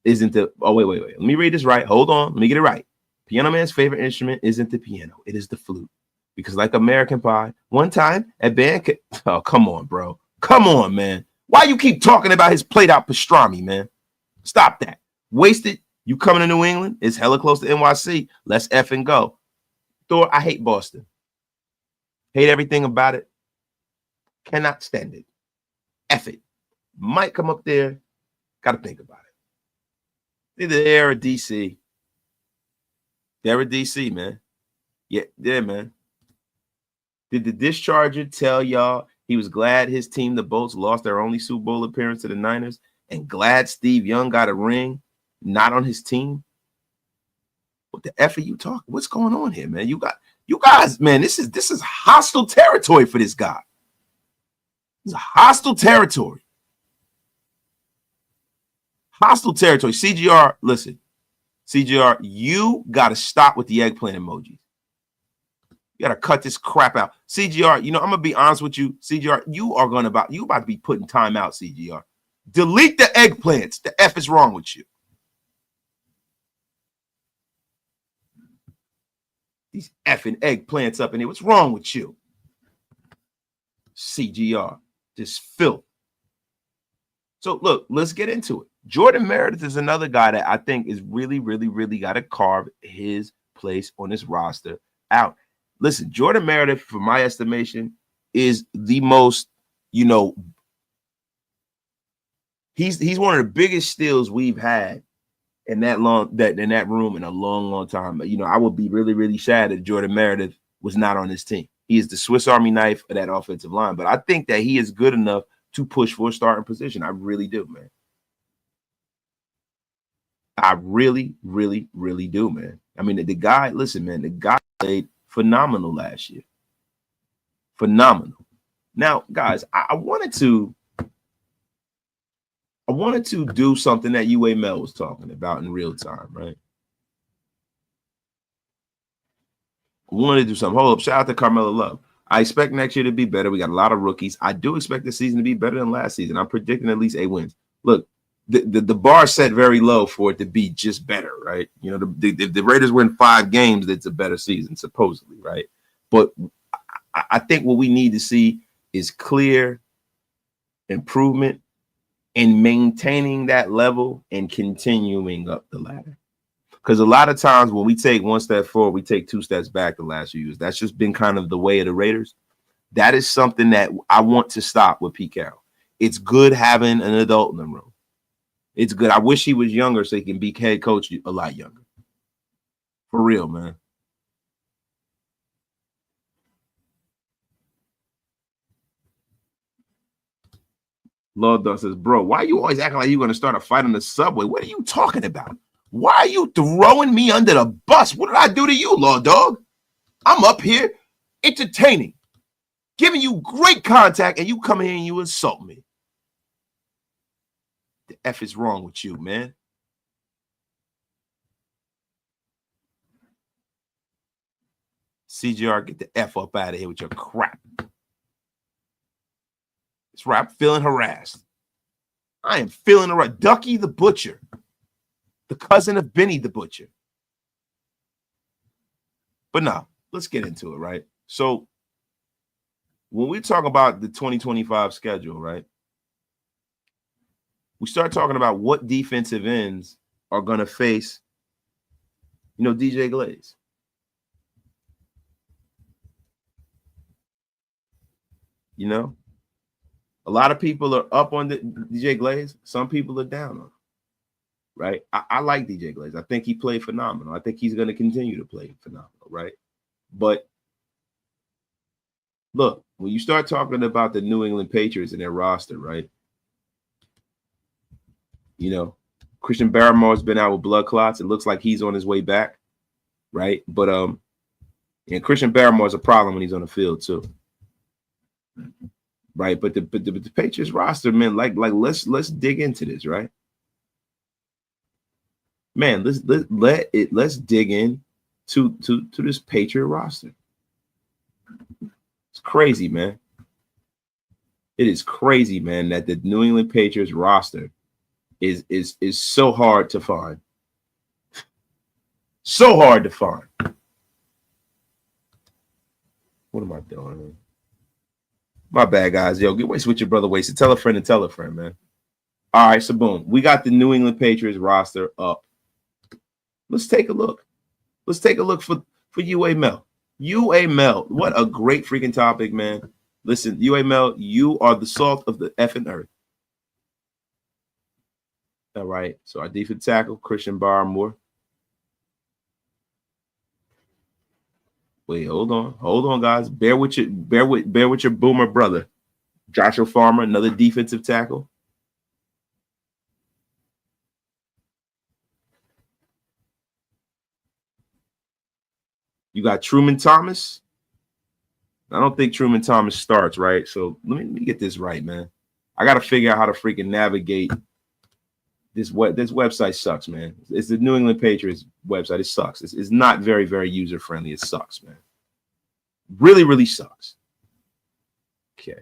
Isn't the – oh, wait. Let me read this right. Hold on. Let me get it right. Piano Man's favorite instrument isn't the piano. It is the flute. Because like American Pie, one time at band – oh, come on, bro. Come on, man. Why you keep talking about his played-out pastrami, man? Stop that. Wasted. You coming to New England? It's hella close to NYC. Let's effing go. Thor, I hate Boston. Hate everything about it. Cannot stand it. F it. Might come up there. Got to think about it. Either there or DC. There or DC, man. Yeah, man. Did the discharger tell y'all he was glad his team, the Bolts, lost their only Super Bowl appearance to the Niners and glad Steve Young got a ring, not on his team? What the F are you talking? What's going on here, man? You got You guys, man, this is hostile territory for this guy. It's hostile territory. Hostile territory. CGR, listen. CGR, you got to stop with the eggplant emojis. You got to cut this crap out. CGR, you know, I'm going to be honest with you. CGR, you about to be putting time out, CGR. Delete the eggplants. The F is wrong with you. These effing eggplants up in here. What's wrong with you? CGR. Just filth. So, look, let's get into it. Jordan Meredith is another guy that I think is really, really, really got to carve his place on this roster out. Listen, Jordan Meredith, for my estimation, is the most, you know, he's one of the biggest steals we've had in that room in a long, long time. You know, I would be really, really sad if Jordan Meredith was not on this team. He is the Swiss Army knife of that offensive line, but I think that he is good enough to push for a starting position. I really do, man. I really, really, really do, man. I mean, the guy, listen, man, the guy played phenomenal last year. Phenomenal. Now, guys, I wanted to do something that UA Mel was talking about in real time, right? I wanted to do something. Hold up. Shout out to Carmelo Love. I expect next year to be better. We got a lot of rookies. I do expect the season to be better than last season. I'm predicting at least 8 wins. Look, the bar set very low for it to be just better, right? You know, if the Raiders win 5 games, it's a better season, supposedly, right? But I think what we need to see is clear improvement in maintaining that level and continuing up the ladder. Because a lot of times when we take 1 step forward, we take 2 steps back the last few years. That's just been kind of the way of the Raiders. That is something that I want to stop with Pete Carroll. It's good having an adult in the room. It's good. I wish he was younger so he can be head coach a lot younger. For real, man. Lord Dog says, bro, why are you always acting like you're going to start a fight on the subway? What are you talking about? Why are you throwing me under the bus? What did I do to you, Lord Dog? I'm up here entertaining, giving you great contact, and you come here and you insult me. The F is wrong with you, man. CGR, get the F up out of here with your crap. That's right. I'm feeling harassed. I am feeling harassed. Ducky the Butcher, the cousin of Benny the Butcher. But no, let's get into it, right? So when we talk about the 2025 schedule, right, we start talking about what defensive ends are going to face, you know, DJ Glaze. You know, a lot of people are up on the DJ Glaze. Some people are down on him, right? I like DJ Glaze. I think he played phenomenal. I think he's going to continue to play phenomenal, right? But look, when you start talking about the New England Patriots and their roster, right? You know, Christian Barmore's been out with blood clots. It looks like he's on his way back, right? But and Christian Barmore's a problem when he's on the field too, right? But the Patriots roster, man, like let's dig into this, right? Man, let's dig in to this Patriot roster. It's crazy, man. It is crazy, man, that the New England Patriots roster is so hard to find. So hard to find. What am I doing, man? My bad, guys. Yo, get wasted with your brother wasted. Tell a friend and tell a friend, man. All right, so boom. We got the New England Patriots roster up. Let's take a look. Let's take a look for UA Mel. UA Mel, what a great freaking topic, man. Listen, UA Mel, you are the salt of the effing earth. All right, so our defensive tackle, Christian Barmore. Wait, hold on, guys. Bear with your boomer brother, Joshua Farmer, another defensive tackle. You got Truman Thomas. I don't think Truman Thomas starts, right? So let me get this right, man. I got to figure out how to freaking navigate this. This website sucks, man. It's the New England Patriots website. It sucks. It's not very, very user friendly. It sucks, man. Really, really sucks. Okay.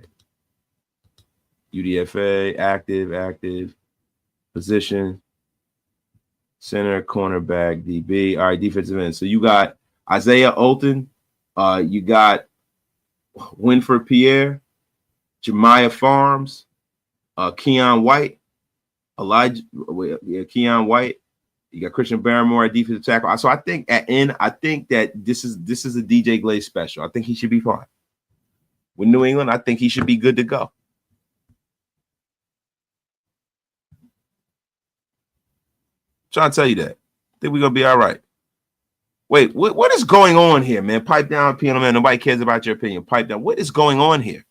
UDFA, active, position, center, cornerback, DB. All right, defensive end. So you got Isaiah Olton. You got Winford Pierre, Jemiah Farms, Keon White, Keon White. You got Christian Barrymore at defensive tackle. So I think at end, I think that this is a DJ Glaze special. I think he should be fine. With New England, I think he should be good to go. Trying to tell you that. I think we're gonna be all right. Wait, what is going on here, man? Pipe down, piano man. Nobody cares about your opinion. Pipe down. What is going on here?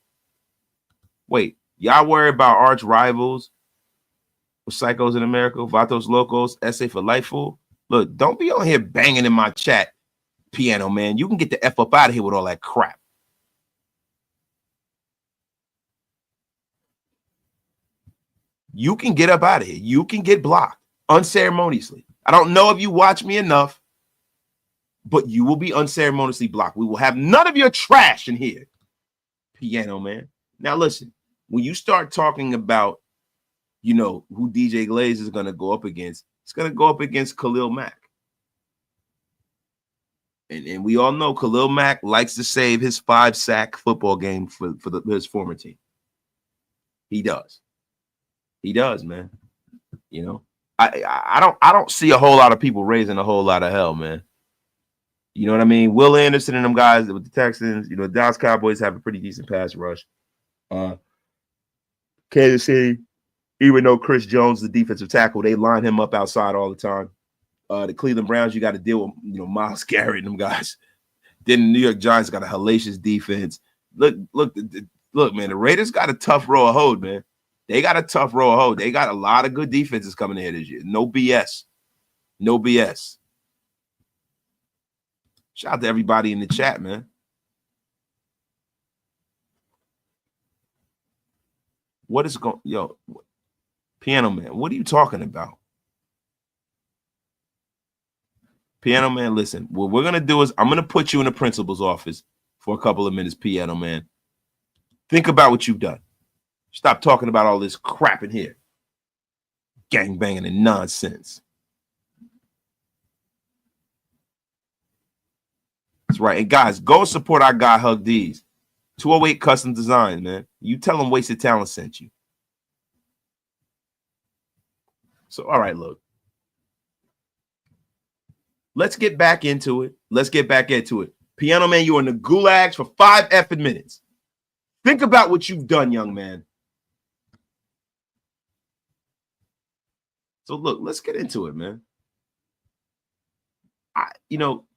Wait, y'all worry about arch rivals with Psychos in America, Vatos Locos, Essay for Lightful? Look, don't be on here banging in my chat, piano man. You can get the F up out of here with all that crap. You can get up out of here. You can get blocked unceremoniously. I don't know if you watch me enough, but you will be unceremoniously blocked. We will have none of your trash in here, piano man. Now listen, when you start talking about, you know, who DJ Glaze is going to go up against, it's going to go up against Khalil Mack. And we all know Khalil Mack likes to save his 5-sack football game for his former team. He does. He does, man. You know, I don't see a whole lot of people raising a whole lot of hell, man. You know what I mean? Will Anderson and them guys with the Texans, you know, Dallas Cowboys have a pretty decent pass rush. Kansas City, even though Chris Jones, the defensive tackle, they line him up outside all the time. The Cleveland Browns, you got to deal with, you know, Myles Garrett and them guys. Then the New York Giants got a hellacious defense. Look, man, the Raiders got a tough row of hold, man. They got a tough row of hold. They got a lot of good defenses coming in here this year. No BS. No BS. Shout out to everybody in the chat, man. What is going, yo, piano man, what are you talking about? Piano man, listen, what we're going to do is I'm going to put you in the principal's office for a couple of minutes, piano man. Think about what you've done. Stop talking about all this crap in here. Gang banging and nonsense. That's right. And guys, go support our guy Hug D's. 208 Custom Design, man. You tell them Wasted Talent sent you. So, all right, look. Let's get back into it. Piano man, you're in the gulags for 5 effing minutes. Think about what you've done, young man. So, look, let's get into it, man.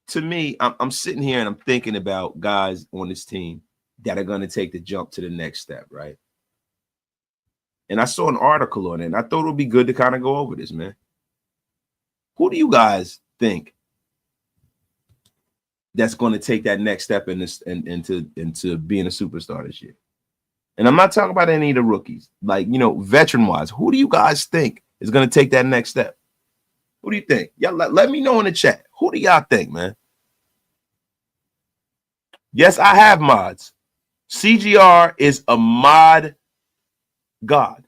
To me, I'm sitting here and I'm thinking about guys on this team that are going to take the jump to the next step, right? And I saw an article on it, and I thought it would be good to kind of go over this, man. Who do you guys think that's going to take that next step in this into being a superstar this year? And I'm not talking about any of the rookies, like, you know, veteran-wise. Who do you guys think is going to take that next step? Who do you think? Y'all let me know in the chat. Who do y'all think, man? Yes, I have mods. CGR is a mod god.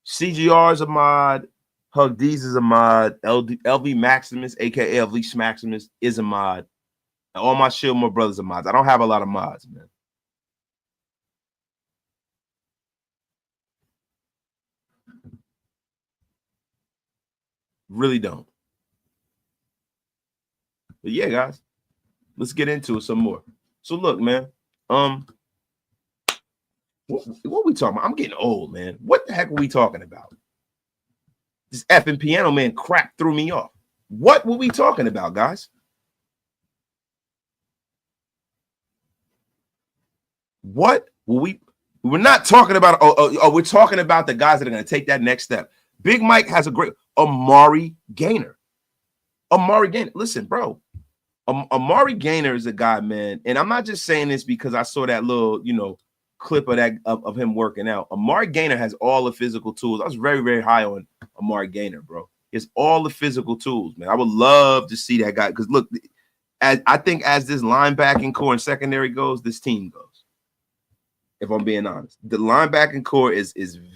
CGR is a mod. Hug D's is a mod. LV Maximus, aka LV Maximus, is a mod. And all my Shieldmore brothers are mods. I don't have a lot of mods, man. Really don't. But yeah, guys, let's get into it some more. So look, man, what we talking about? I'm getting old, man. What the heck are we talking about? This effing piano man crap threw me off. What were we talking about, guys? What were we're not talking about, we're talking about the guys that are going to take that next step. Big Mike has a great Amari Gainer. Listen, bro. Amari Gainer is a guy, man, and I'm not just saying this because I saw that little, clip of him working out. Amari Gainer has all the physical tools. I was very, very high on Amari Gainer, bro. He has all the physical tools, man. I would love to see that guy because look, I think as this linebacking core and secondary goes, this team goes. If I'm being honest, the linebacking core is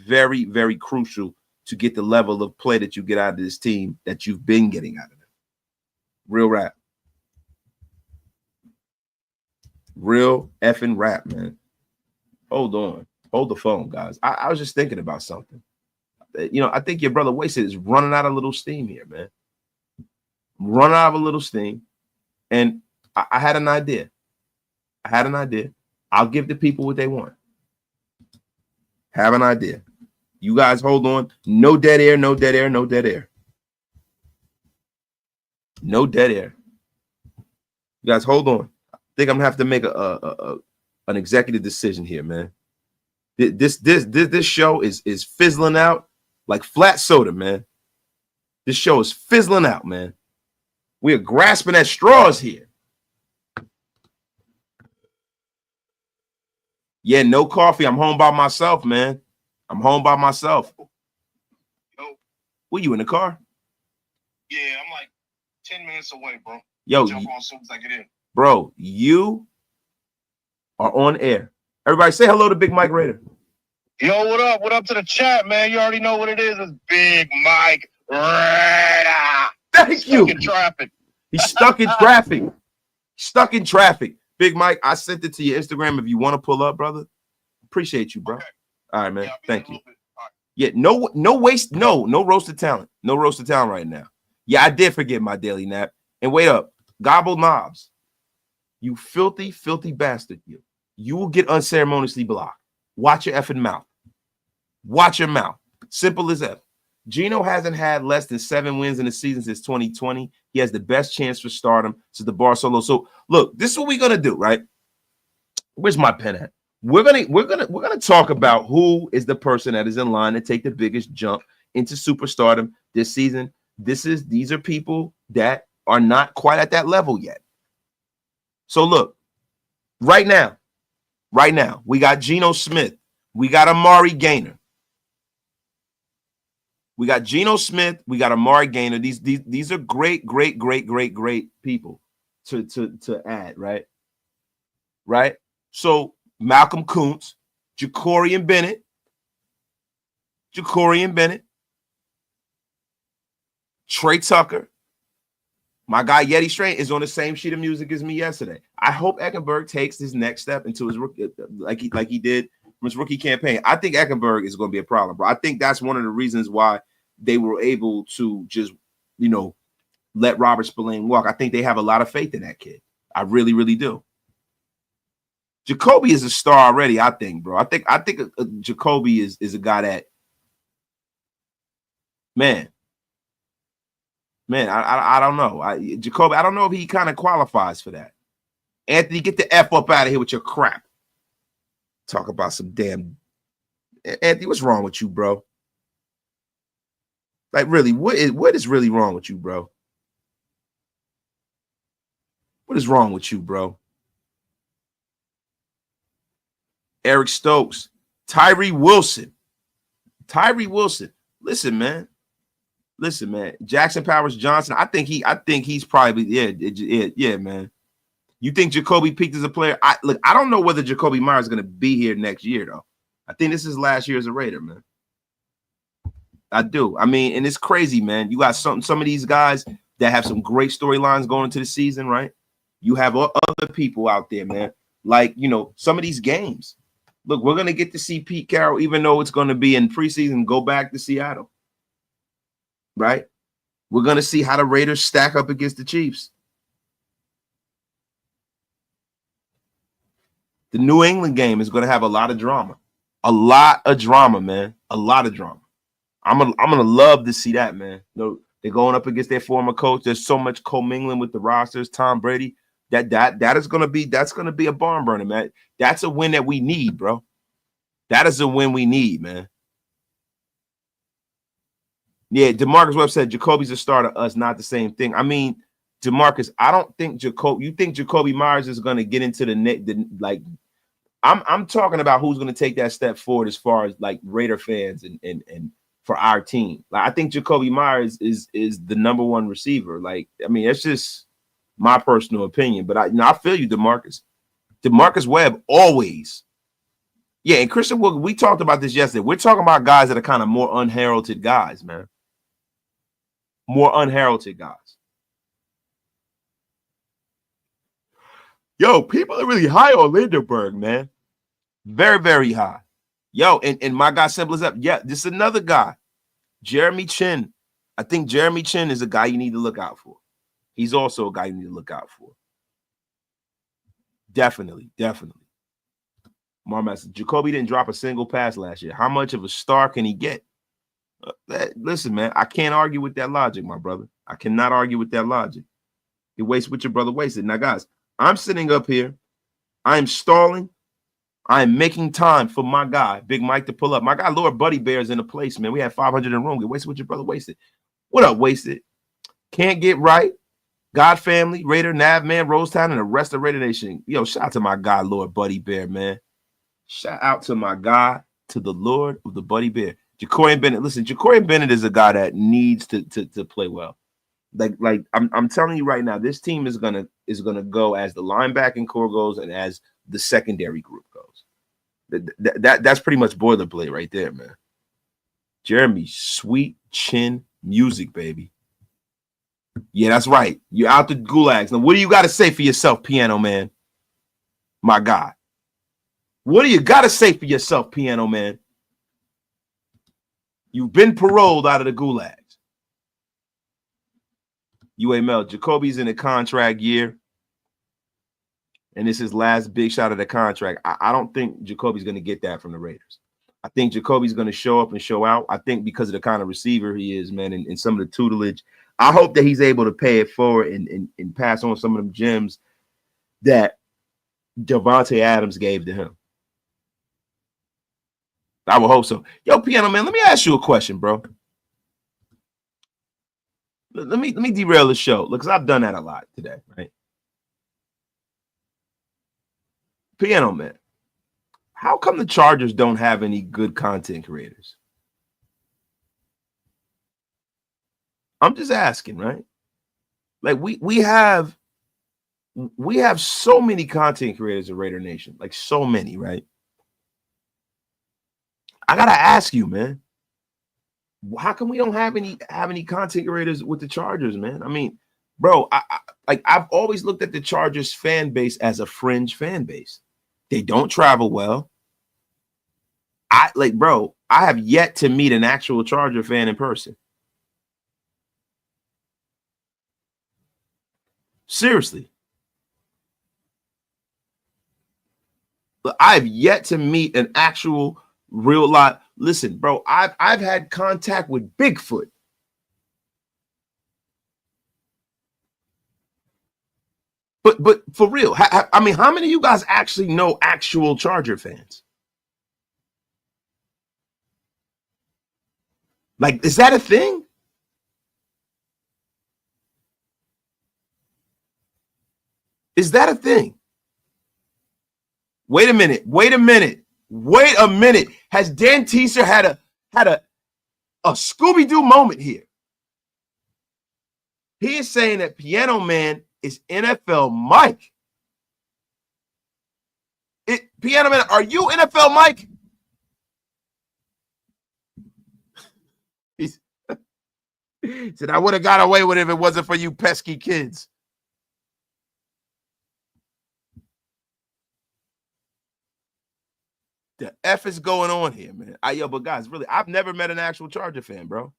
very, very crucial to get the level of play that you get out of this team that you've been getting out of them. Real rap. Real effing rap, man. Hold on. Hold the phone, guys. I was just thinking about something. I think your brother Wasted is running out of little steam here, man. Running out of a little steam. And I had an idea. I'll give the people what they want. Have an idea. You guys hold on. No dead air, no dead air, no dead air. No dead air. You guys hold on. I think I'm gonna have to make an executive decision here, man. This show is fizzling out like flat soda, man. This show is fizzling out, man. We are grasping at straws here. Yeah, no coffee. I'm home by myself, man. I'm home by myself. Yo. Were you in the car? Yeah, I'm like 10 minutes away, bro. Yo, jump on as soon as I get in. Bro, you are on air. Everybody say hello to Big Mike Raider. Yo, what up? What up to the chat, man? You already know what it is. It's Big Mike Raider. Thank you. Stuck in traffic. He's stuck in traffic. Stuck in traffic. Big Mike, I sent it to your Instagram if you want to pull up, brother. Appreciate you, bro. Okay. All right, man. Yeah, thank you. Right. Yeah, no waste, no roasted talent. No roasted talent right now. Yeah, I did forget my daily nap. And wait up, gobble knobs. You filthy, filthy bastard. You will get unceremoniously blocked. Watch your effing mouth. Watch your mouth. Simple as that. Gino hasn't had less than 7 wins in the season since 2020. He has the best chance for stardom since the Barcelo. So look, this is what we're gonna do, right? Where's my pen at? We're gonna talk about who is the person that is in line to take the biggest jump into superstardom this season. These are people that are not quite at that level yet. So look, right now, we got Geno Smith, we got Amari Gainer. We got Geno Smith. We got Amari Gainer. These are great people to add, right? Right. So Malcolm Kuntz, Jacorian Bennett, Trey Tucker. My guy Yeti Strain is on the same sheet of music as me yesterday. I hope Eckenberg takes his next step into his rookie, like he did from his rookie campaign. I think Eckenberg is going to be a problem, bro. I think that's one of the reasons why they were able to just, let Robert Spillane walk. I think they have a lot of faith in that kid. I really, really do. Jacoby is a star already, I think, bro. I think Jacoby is a guy that, man, I don't know. Jacoby, I don't know if he kind of qualifies for that. Anthony, get the F up out of here with your crap. Talk about some damn Anthony, what's wrong with you, bro? Like, really, what is really wrong with you, bro? What is wrong with you, bro? Eric Stokes, Tyree Wilson. Listen, man. Jackson Powers Johnson. I think he's probably yeah, man. You think Jacoby peaked as a player? I don't know whether Jacoby Myers is going to be here next year though. I think this is last year as a Raider, man. I do. I mean, and it's crazy, man. You got some of these guys that have some great storylines going into the season, right? You have other people out there, man. Like, some of these games. Look, we're going to get to see Pete Carroll, even though it's going to be in preseason, go back to Seattle, right? We're going to see how the Raiders stack up against the Chiefs. The New England game is going to have a lot of drama. A lot of drama, man. A lot of drama. I'm gonna love to see that, man. They're going up against their former coach. There's so much commingling with the rosters. Tom Brady. That's gonna be a barn burner, man. That's a win that we need, bro. That is a win we need, man. Yeah, DeMarcus Webb said Jacoby's a starter, us not the same thing. I mean, DeMarcus, I don't think you think Jacoby Myers is going to get into the net. Like, I'm talking about who's going to take that step forward as far as like Raider fans and for our team. Like, I think Jacoby Myers is the number one receiver. Like, I mean, it's just my personal opinion, but I feel you, DeMarcus. DeMarcus Webb always. Yeah, and Christian Wilkins, we talked about this yesterday. We're talking about guys that are kind of more unheralded guys, man. More unheralded guys. Yo, people are really high on Lindenberg, man. Very, very high. Yo, and my guy Simple is up. Yeah, this is another guy. Jeremy Chin. I think Jeremy Chin is a guy you need to look out for. He's also a guy you need to look out for. Definitely. Marmaster, Jacoby didn't drop a single pass last year. How much of a star can he get? Listen, man, I can't argue with that logic, my brother. I cannot argue with that logic. You waste what your brother wasted. Now, guys, I'm sitting up here. I'm stalling. I'm making time for my guy, Big Mike, to pull up. My guy, Lord Buddy Bear, is in a place, man. We have 500 in room. You wasted what your brother wasted. What up, wasted? Can't get right. God family, Raider, Nav Man, Rosetown, and the rest of Raider Nation. Yo, shout out to my guy, Lord Buddy Bear, man. Shout out to my guy, to the Lord of the Buddy Bear. Jacorian Bennett. Listen, Jacorian Bennett is a guy that needs to play well. Like I'm telling you right now, this team is gonna go as the linebacking core goes and as the secondary group goes. That's pretty much boilerplate right there, man. Jeremy, sweet chin music, baby. Yeah, that's right. You're out the gulags. Now, what do you got to say for yourself, Piano Man? My God. What do you got to say for yourself, Piano Man? You've been paroled out of the gulags. UAML, Jacoby's in a contract year, and this is his last big shot of the contract. I don't think Jacoby's going to get that from the Raiders. I think Jacoby's going to show up and show out. I think because of the kind of receiver he is, man, and some of the tutelage, I hope that he's able to pay it forward and pass on some of them gems that Devontae Adams gave to him. I would hope so. Yo, Piano Man, let me ask you a question, bro. Let me derail the show because I've done that a lot today, right? Piano Man, how come the Chargers don't have any good content creators? I'm just asking, right? Like we have so many content creators in Raider Nation, like so many, right? I gotta ask you, man. How come we don't have any content creators with the Chargers, man? I mean, bro, I've always looked at the Chargers fan base as a fringe fan base. They don't travel well. I have yet to meet an actual Charger fan in person. Seriously. I've yet to meet an actual real lot. Listen, bro, I've had contact with Bigfoot. But for real, I mean, how many of you guys actually know actual Charger fans? Like, is that a thing? Is that a thing? Wait a minute. Has Dan Teaser had a Scooby-Doo moment here? He is saying that Piano Man is NFL Mike. Piano Man, are you NFL Mike? He said, I would have got away with it if it wasn't for you pesky kids. The F is going on here, man. But guys, really, I've never met an actual Charger fan, bro.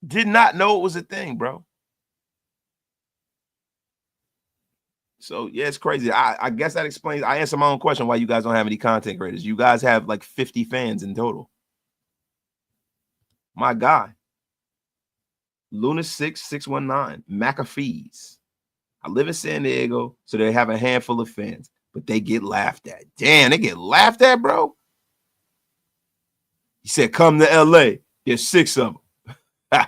Did not know it was a thing, bro. So, yeah, it's crazy. I guess that explains. I answered my own question why you guys don't have any content creators. You guys have like 50 fans in total. My guy. Luna 6619, McAfee's. I live in San Diego, so they have a handful of fans, but they get laughed at. Damn, they get laughed at, bro. He said, come to LA. There's 6 of them.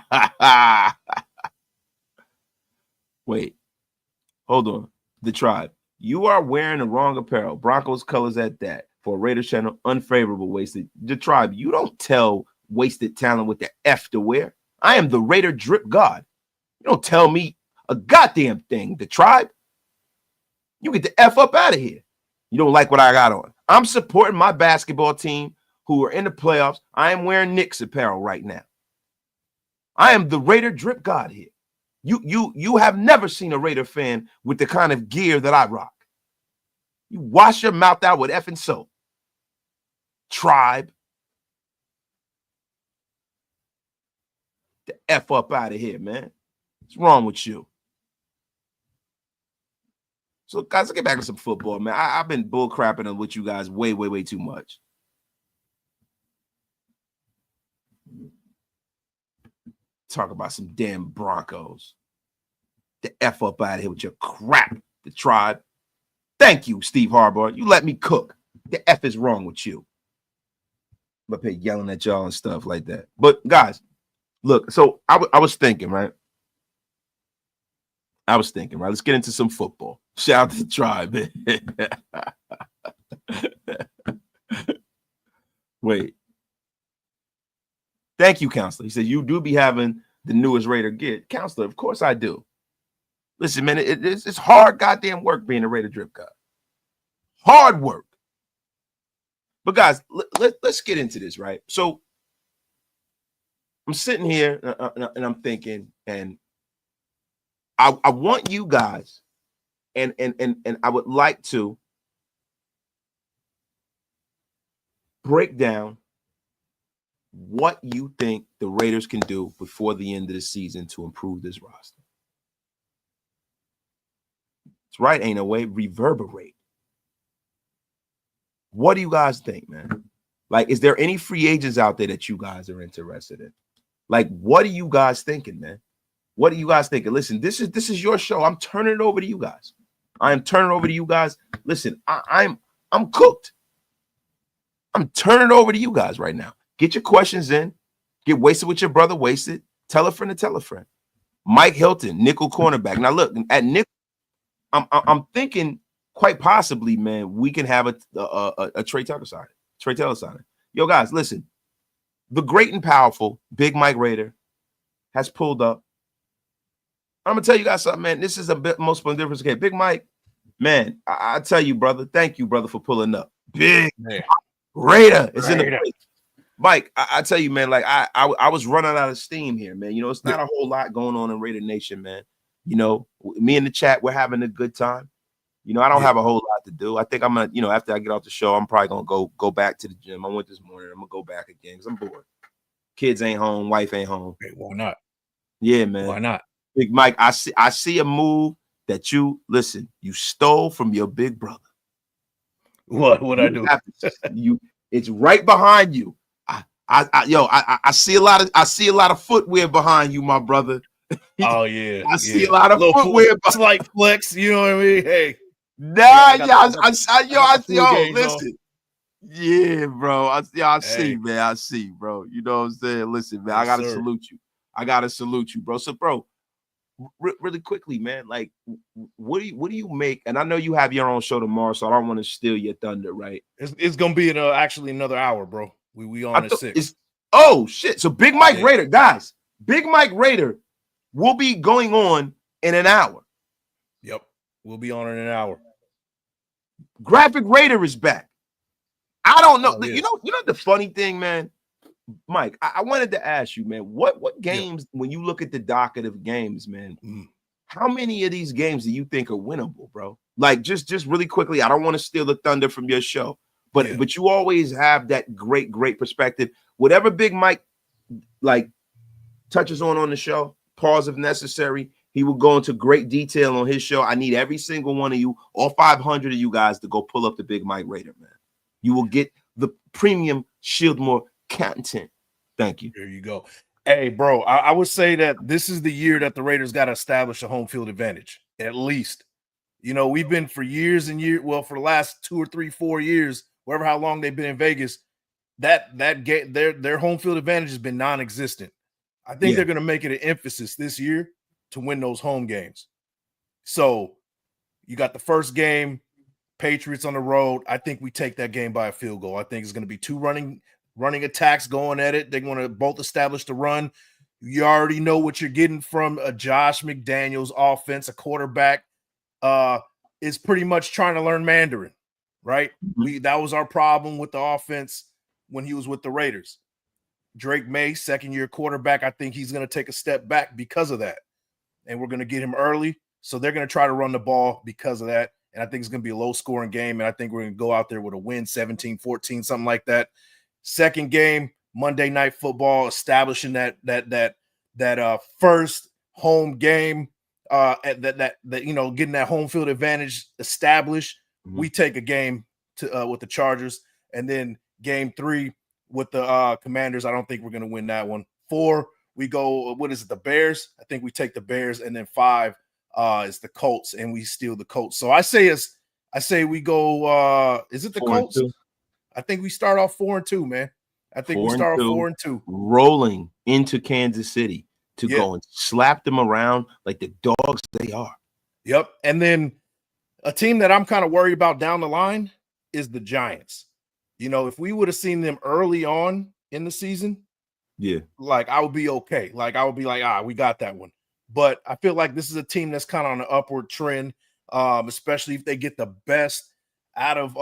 Wait, hold on. The Tribe. You are wearing the wrong apparel. Broncos colors at that. For a Raiders channel, unfavorable wasted. The Tribe. You don't tell wasted talent with the F to wear. I am the Raider drip god. You don't tell me a goddamn thing. The Tribe. You get the F up out of here. You don't like what I got on. I'm supporting my basketball team who are in the playoffs. I am wearing Knicks apparel right now. I am the Raider drip god here. You have never seen a Raider fan with the kind of gear that I rock. You wash your mouth out with effing soap. Tribe. The F up out of here, man. What's wrong with you? So, guys, let's get back to some football, man. I've been bull crapping with you guys way, way, way too much. Talk about some damn Broncos. The F up out of here with your crap, the Tribe. Thank you, Steve Harbaugh. You let me cook. The F is wrong with you. I'm up here yelling at y'all and stuff like that. But, guys, look, so I was thinking, right? Let's get into some football. Shout out to the Tribe. Wait. Thank you, Counselor. He said, you do be having the newest Raider gear. Counselor, of course I do. Listen, man, it's hard goddamn work being a Raider drip guy. Hard work. But, guys, let's get into this, right? So, I'm sitting here and I'm thinking, and I want you guys, and I would like to break down what you think the Raiders can do before the end of the season to improve this roster. That's right, ain't no way. Reverberate. What do you guys think, man? Like, is there any free agents out there that you guys are interested in? Like, what are you guys thinking, man? What are you guys thinking? Listen, this is your show. I'm turning it over to you guys. I am turning it over to you guys. Listen, I'm cooked. I'm turning it over to you guys right now. Get your questions in. Get wasted with your brother. Wasted. Tell a friend to tell a friend. Mike Hilton, nickel cornerback. Now look, at nickel, I'm thinking quite possibly, man, we can have a Trey Taylor signing. Yo, guys, listen. The great and powerful Big Mike Raider has pulled up. I'm gonna tell you guys something, man. This is a bit most difference. Okay, Big Mike, man, I tell you, brother. Thank you, brother, for pulling up. Big Raider is in the place. Mike, I tell you, man, like I was running out of steam here, man. You know, it's not a whole lot going on in Raider Nation, man. You know, me in the chat, we're having a good time. You know, I don't have a whole lot to do. I think I'm gonna, you know, after I get off the show, I'm probably gonna go back to the gym. I went this morning. I'm gonna go back again because I'm bored. Kids ain't home, wife ain't home. Hey, why not? Yeah, man. Why not? Big Mike, I see a move that you stole from your big brother. What I do? It's right behind you. I see a lot of footwear behind you, my brother. Oh yeah, I see a lot of footwear. Slight flex, you know what I mean? Hey, listen. Yeah, bro. I see, man. I see, bro. You know what I'm saying? Listen, man. I gotta salute you, bro. So, bro, really quickly, man. Like, what do you make? And I know you have your own show tomorrow, so I don't want to steal your thunder, right? It's gonna be actually another hour, bro. We on at 6. Oh shit! So Big Mike Raider, guys. Big Mike Raider will be going on in an hour. Yep, we'll be on in an hour. Graphic Raider is back. I don't know. Oh, yeah. You know the funny thing, man. Mike, I wanted to ask you, man, what games, when you look at the docket of games, man, how many of these games do you think are winnable, bro? Like, just really quickly, I don't want to steal the thunder from your show, but you always have that great perspective. Whatever Big Mike like touches on the show, pause if necessary. He will go into great detail on his show. I need every single one of you, all 500 of you guys, to go pull up the Big Mike Raider, man. You will get the premium Shieldmore content. Thank you. There you go. Hey, bro, I would say that this is the year that the Raiders got to establish a home field advantage, at least. You know, we've been for years and years, well, for the last 2 or 3, 4 years, whatever how long they've been in Vegas, that game, their home field advantage has been non-existent. I think they're going to make it an emphasis this year to win those home games. So you got the first game, Patriots on the road. I think we take that game by a field goal. I think it's going to be two running attacks going at it. They're going to both establish the run. You already know what you're getting from a Josh McDaniels offense. A quarterback is pretty much trying to learn Mandarin, right? That was our problem with the offense when he was with the Raiders. Drake May, second-year quarterback, I think he's going to take a step back because of that. And we're going to get him early. So they're going to try to run the ball because of that. And I think it's going to be a low-scoring game. And I think we're going to go out there with a win, 17-14, something like that. Second game, Monday Night Football, establishing that first home game, that getting that home field advantage established. We take a game to with the Chargers, and then game 3 with the Commanders. I don't think we're going to win that one. 4, we go. What is it? The Bears. I think we take the Bears, and then 5 is the Colts, and we steal the Colts. So I say we go. Is it the Colts? I think we start off 4-2, man. I think we start off 4-2, rolling into Kansas City to go and slap them around like the dogs they are. Yep. And then a team that I'm kind of worried about down the line is the Giants. You know, if we would have seen them early on in the season, like I would be okay. Like I would be like, we got that one. But I feel like this is a team that's kind of on an upward trend, especially if they get the best out of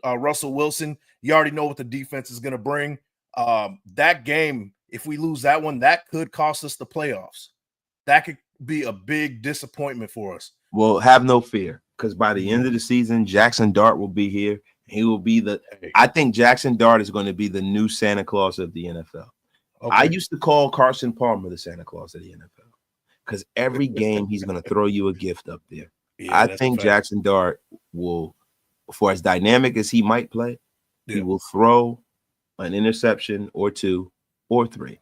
Russell Wilson. You already know what the defense is going to bring. That game, if we lose that one, that could cost us the playoffs. That could be a big disappointment for us. Well, have no fear, because by the end of the season, Jackson Dart will be here. He will be I think Jackson Dart is going to be the new Santa Claus of the NFL. Okay. I used to call Carson Palmer the Santa Claus of the NFL because every game he's going to throw you a gift up there. I think Jackson Dart will, for as dynamic as he might play, he will throw an interception or 2 or 3.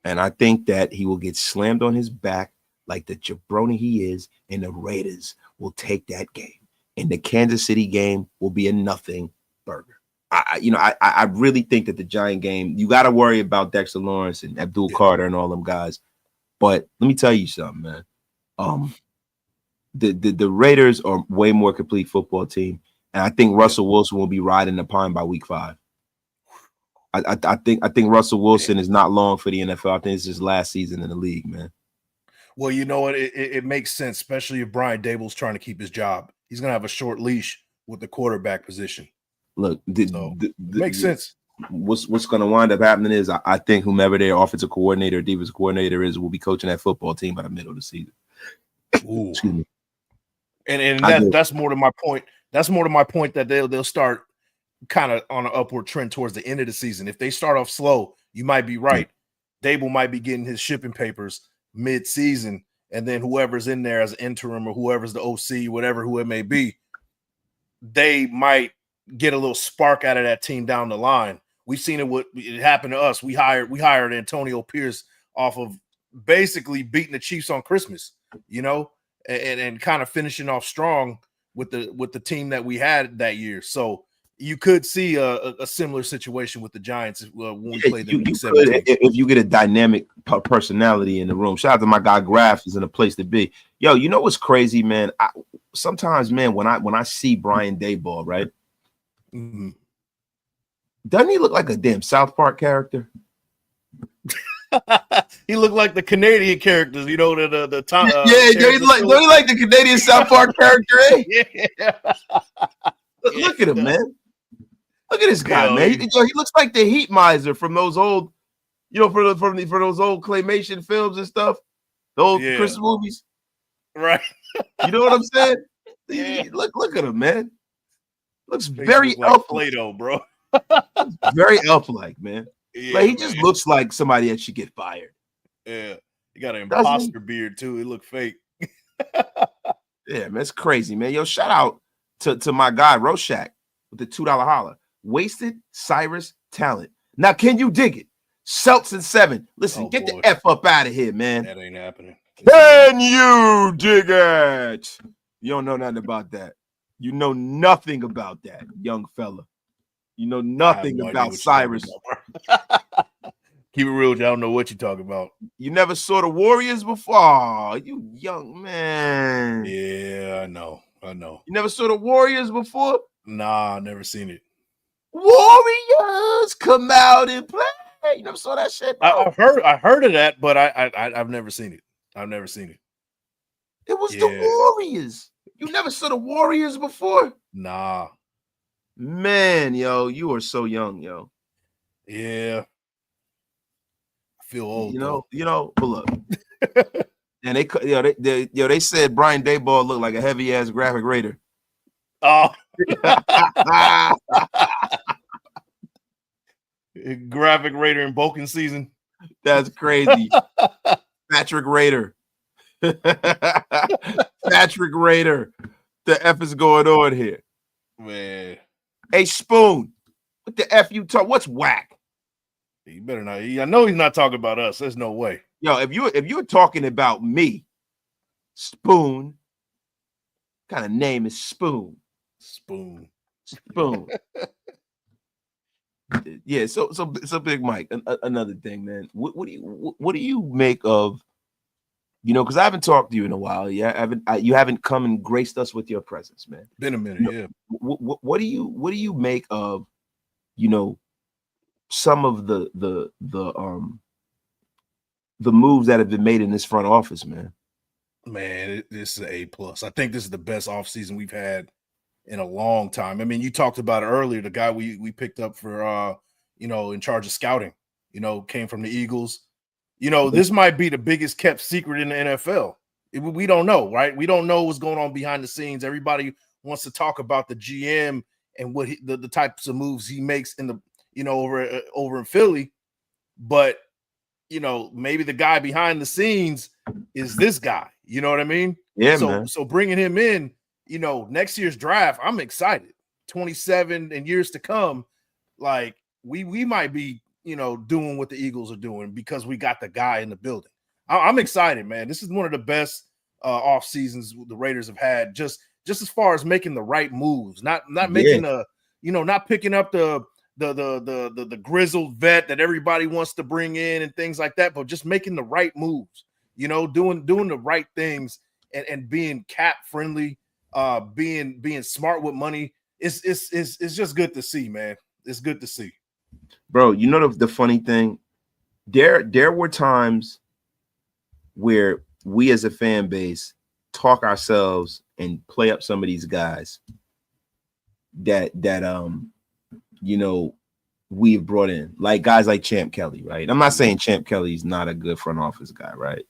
And I think that he will get slammed on his back like the jabroni he is, and the Raiders will take that game. And the Kansas City game will be a nothing burger. I really think that the Giant game, you got to worry about Dexter Lawrence and Abdul Carter and all them guys. But let me tell you something, man. The Raiders are way more complete football team. And I think Russell Wilson will be riding the pine by week 5. I think Russell Wilson is not long for the NFL. I think it's his last season in the league, man. Well, you know what? It makes sense, especially if Brian Dable's trying to keep his job. He's going to have a short leash with the quarterback position. Look, makes sense. What's going to wind up happening is I think whomever their offensive coordinator or defensive coordinator is will be coaching that football team by the middle of the season. Ooh. Excuse me. And that's more to my point. That's more to my point that they'll start kind of on an upward trend towards the end of the season. If they start off slow, you might be right. Dable might be getting his shipping papers mid-season, and then whoever's in there as an interim or whoever's the OC, who it may be, they might get a little spark out of that team down the line. We've seen it happened to us. We hired Antonio Pierce off of basically beating the Chiefs on Christmas, and kind of finishing off strong with the team that we had that year. So you could see a similar situation with the Giants when we played them. If you get a dynamic personality in the room. Shout out to my guy Graf is in a place to be. Yo, you know what's crazy, man? Sometimes, man, when I see Brian Daboll, right? Mm-hmm. Doesn't he look like a damn South Park character? He looked like the Canadian characters, the time. He like the Canadian South Park character, eh? Yeah. Look at him, man. Look at this guy, man. He looks like the Heat Miser from those old, for those old claymation films and stuff, the old Christmas movies. Right. You know what I'm saying? Yeah. Look at him, man. Looks very elf-like, Play-Doh, bro. Very elf-like, man. Yeah, he just looks like somebody that should get fired. Yeah, he got an imposter beard too. He look fake. Yeah, man, it's crazy, man. Yo, shout out to my guy Roshak with the $2 holler. Wasted Cyrus talent. Now, can you dig it? Celts and 7. Listen, get the F up out of here, man. That ain't happening. Can you dig it? You don't know nothing about that. You know nothing about that, young fella. You know I have nothing no idea about what you're talking Cyrus. about, bro. Keep it real, I don't know what you're talking about. You never saw the Warriors before? Oh, you young man. Yeah, I know. You never saw the Warriors before? Nah, never seen it. Warriors come out and play. You never saw that shit, bro? I heard of that, but I've never seen it. I've never seen it. It was the Warriors. You never saw the Warriors before? Nah. Man, yo, you are so young, yo. Yeah. I feel old, but look. And they said Brian Daboll looked like a heavy ass graphic raider. Oh. Graphic raider in Boken season. That's crazy. Patrick Raider. Patrick Raider. The F is going on here. Man. Hey, Spoon. What the F you talk? What's whack? You better not. I know he's not talking about us. There's no way. Yo, if you're talking about me, Spoon, what kind of name is Spoon? Spoon. Yeah, so Big Mike, another thing, man. What do you make of, because I haven't talked to you in a while. Yeah, you haven't come and graced us with your presence, man. Been a minute, yeah. What do you make of, some of the moves that have been made in this front office, man? Man, this is an A+. I think this is the best offseason we've had in a long time. I mean, you talked about it earlier. The guy we picked up for in charge of scouting, came from the Eagles. This might be the biggest kept secret in the NFL. We don't know, right? We don't know what's going on behind the scenes. Everybody wants to talk about the GM and what the types of moves he makes in the over in Philly, but maybe the guy behind the scenes is this guy. You know what I mean? Yeah, man. So bringing him in, next year's draft, I'm excited. 27 and years to come, like we might be, doing what the Eagles are doing because we got the guy in the building. I'm excited, man. This is one of the best off seasons the Raiders have had. Just as far as making the right moves, not making not picking up the grizzled vet that everybody wants to bring in and things like that, but just making the right moves, doing the right things and being cap friendly, being smart with money. It's just good to see, man. It's good to see. Bro, the funny thing, there were times where we as a fan base talk ourselves and play up some of these guys that we've brought in, like guys like Champ Kelly, right? I'm not saying Champ Kelly's not a good front office guy, right?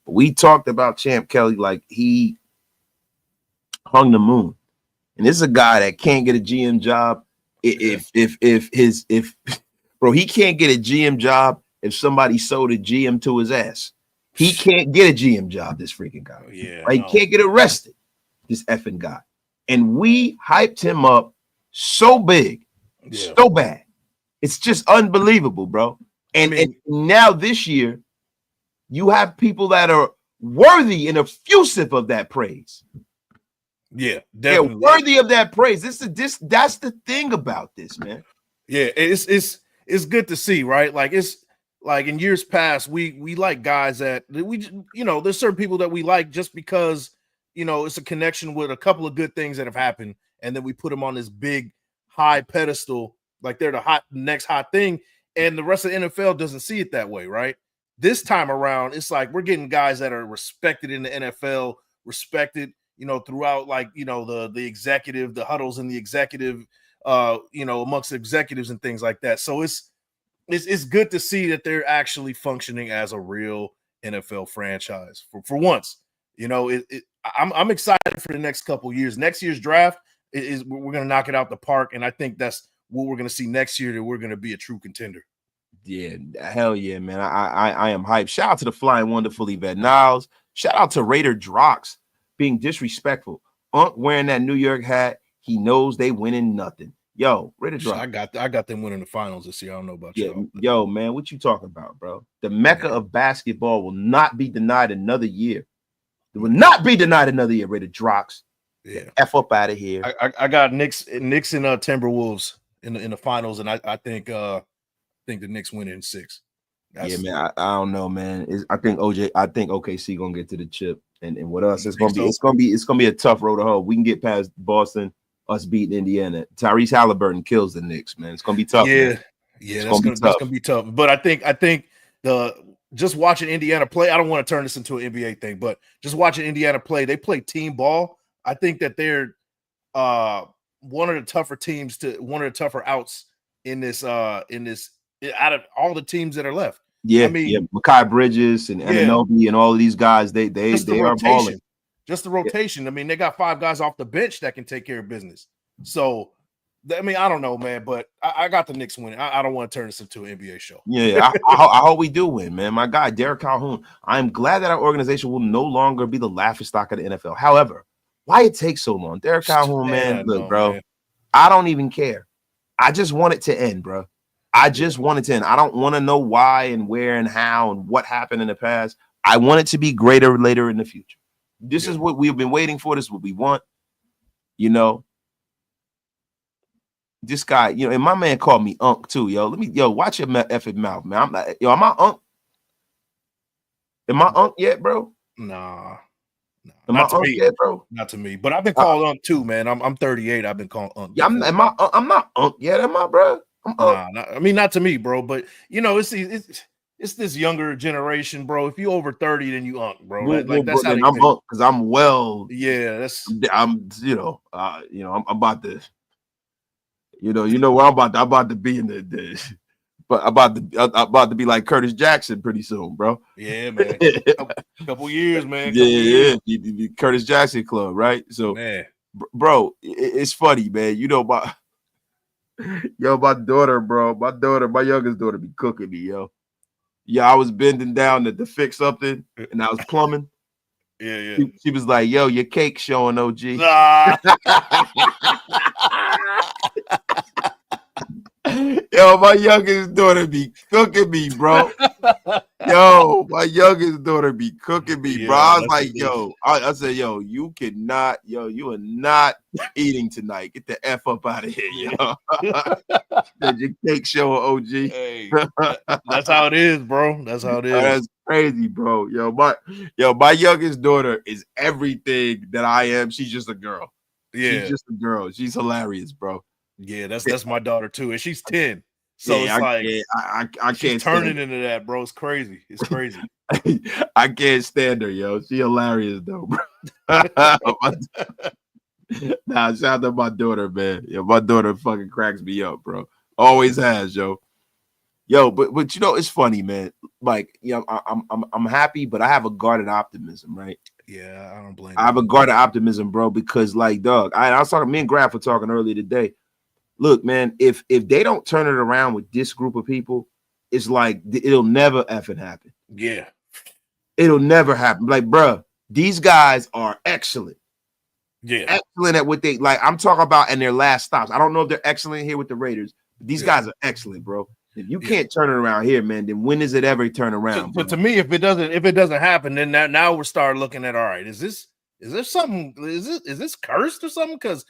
But we talked about Champ Kelly like he hung the moon. And this is a guy that can't get a GM job if bro, he can't get a GM job if somebody sold a GM to his ass. He can't get a GM job, this freaking guy. Yeah. Right? He can't get arrested, this effing guy. And we hyped him up so big, so bad. It's just unbelievable, bro. And now this year, you have people that are worthy and effusive of that praise. Yeah, definitely. They're worthy of that praise. That's the thing about this, man. Yeah, it's good to see, right? Like it's like in years past, we like guys that there's certain people that we like just because it's a connection with a couple of good things that have happened, and then we put them on this big high pedestal, like they're the next hot thing, and the rest of the NFL doesn't see it that way, right? This time around, it's like we're getting guys that are respected in the NFL, respected, throughout, like, the executive, the huddles and the executive, amongst the executives and things like that. So it's good to see that they're actually functioning as a real NFL franchise for once. I'm excited for the next couple years. Next year's draft we're going to knock it out the park, and I think that's what we're going to see next year, that we're going to be a true contender. Yeah, hell yeah, man. I am hyped. Shout out to the flying wonderful Yvette Niles. Shout out to Raider Drox being disrespectful. Wearing that New York hat, he knows they winning nothing. Yo, Raider Drox. I got them winning the finals this year. I don't know about you. Yo, man, what you talking about, bro? The Mecca of basketball will not be denied another year. It will not be denied another year, Raider Drox. Yeah. F up out of here. I got Knicks and Timberwolves in the finals, and I think the Knicks win it in 6. Yeah, man. I don't know, man. I think OKC gonna get to the chip, and with us, it's gonna be a tough road to hoe. We can get past Boston, us beating Indiana. Tyrese Halliburton kills the Knicks, man. It's gonna be tough. Yeah, man. yeah, that's gonna be tough. But I think the just watching Indiana play. I don't want to turn this into an NBA thing, but just watching Indiana play, they play team ball. I think that they're one of the tougher outs in this out of all the teams that are left. Yeah, I mean, Mikal Bridges and Anunoby and all of these guys, they are balling. Just the rotation. I mean, they got 5 guys off the bench that can take care of business. So, I mean, I don't know, man, but I got the Knicks winning. I don't want to turn this into an NBA show. Yeah, I hope we do win, man. My guy, Derek Calhoun. I'm glad that our organization will no longer be the laughingstock of the NFL. However, why it takes so long? Derek Calhoun, man, look, bro, man. I don't even care. I just want it to end, bro. I just want it to end. I don't want to know why and where and how and what happened in the past. I want it to be greater later in the future. This is what we've been waiting for. This is what we want. You know, this guy, you know, and my man called me Unc too, watch your effing mouth, man. I'm not, am I Unc? Am I Unc yet, bro? Nah. Not to me, yet, bro. Not to me. But I've been called Unc too, man. I'm 38. I've been called Unc. Yeah, I'm not Unc yet, am I, bro? Not to me, bro. But you know, it's this younger generation, bro. If you over 30, then you Unc, bro. That's how I'm Unc because I'm well. Yeah, I'm about to. You know where I'm about to be in but about to be like Curtis Jackson pretty soon, bro. Yeah, man. couple years, man. The Curtis Jackson club, right? So, man, bro, it's funny, man. You know, my daughter, bro. My youngest daughter be cooking me, yo. Yeah, I was bending down to fix something, and I was plumbing. Yeah. She was like, "Yo, your cake showing, OG." Nah. Yo, my youngest daughter be cooking me, bro. Yo, my youngest daughter be cooking me, bro. I was like, yo, I said, yo, you are not eating tonight. Get the F up out of here, yo. Said your cake show, OG. Hey, that's how it is, bro. That's how it is. That's crazy, bro. My youngest daughter is everything that I am. She's just a girl. Yeah. She's just a girl. She's hilarious, bro. Yeah, that's my daughter too, and she's 10. So I can't turning into that, bro. It's crazy. It's crazy. I can't stand her, yo. She hilarious though, bro. Nah, shout out to my daughter, man. Yeah, my daughter fucking cracks me up, bro. Always has, yo. Yo, but you know, it's funny, man. Like, you know, I'm happy, but I have a guarded optimism, right? Yeah, I don't blame you. I have a guarded optimism, bro, because like, dog, I was talking, me and Graf were talking earlier today. Look, man, if they don't turn it around with this group of people, it's like it'll never effing happen. Yeah. It'll never happen. Like, bro, these guys are excellent. Yeah. Excellent at what they like. I'm talking about in their last stops. I don't know if they're excellent here with the Raiders, but these guys are excellent, bro. If you can't turn it around here, man, then when does it ever turn around? But to me, if it doesn't happen, then now we're starting looking at, all right, is this something? Is this cursed or something? Because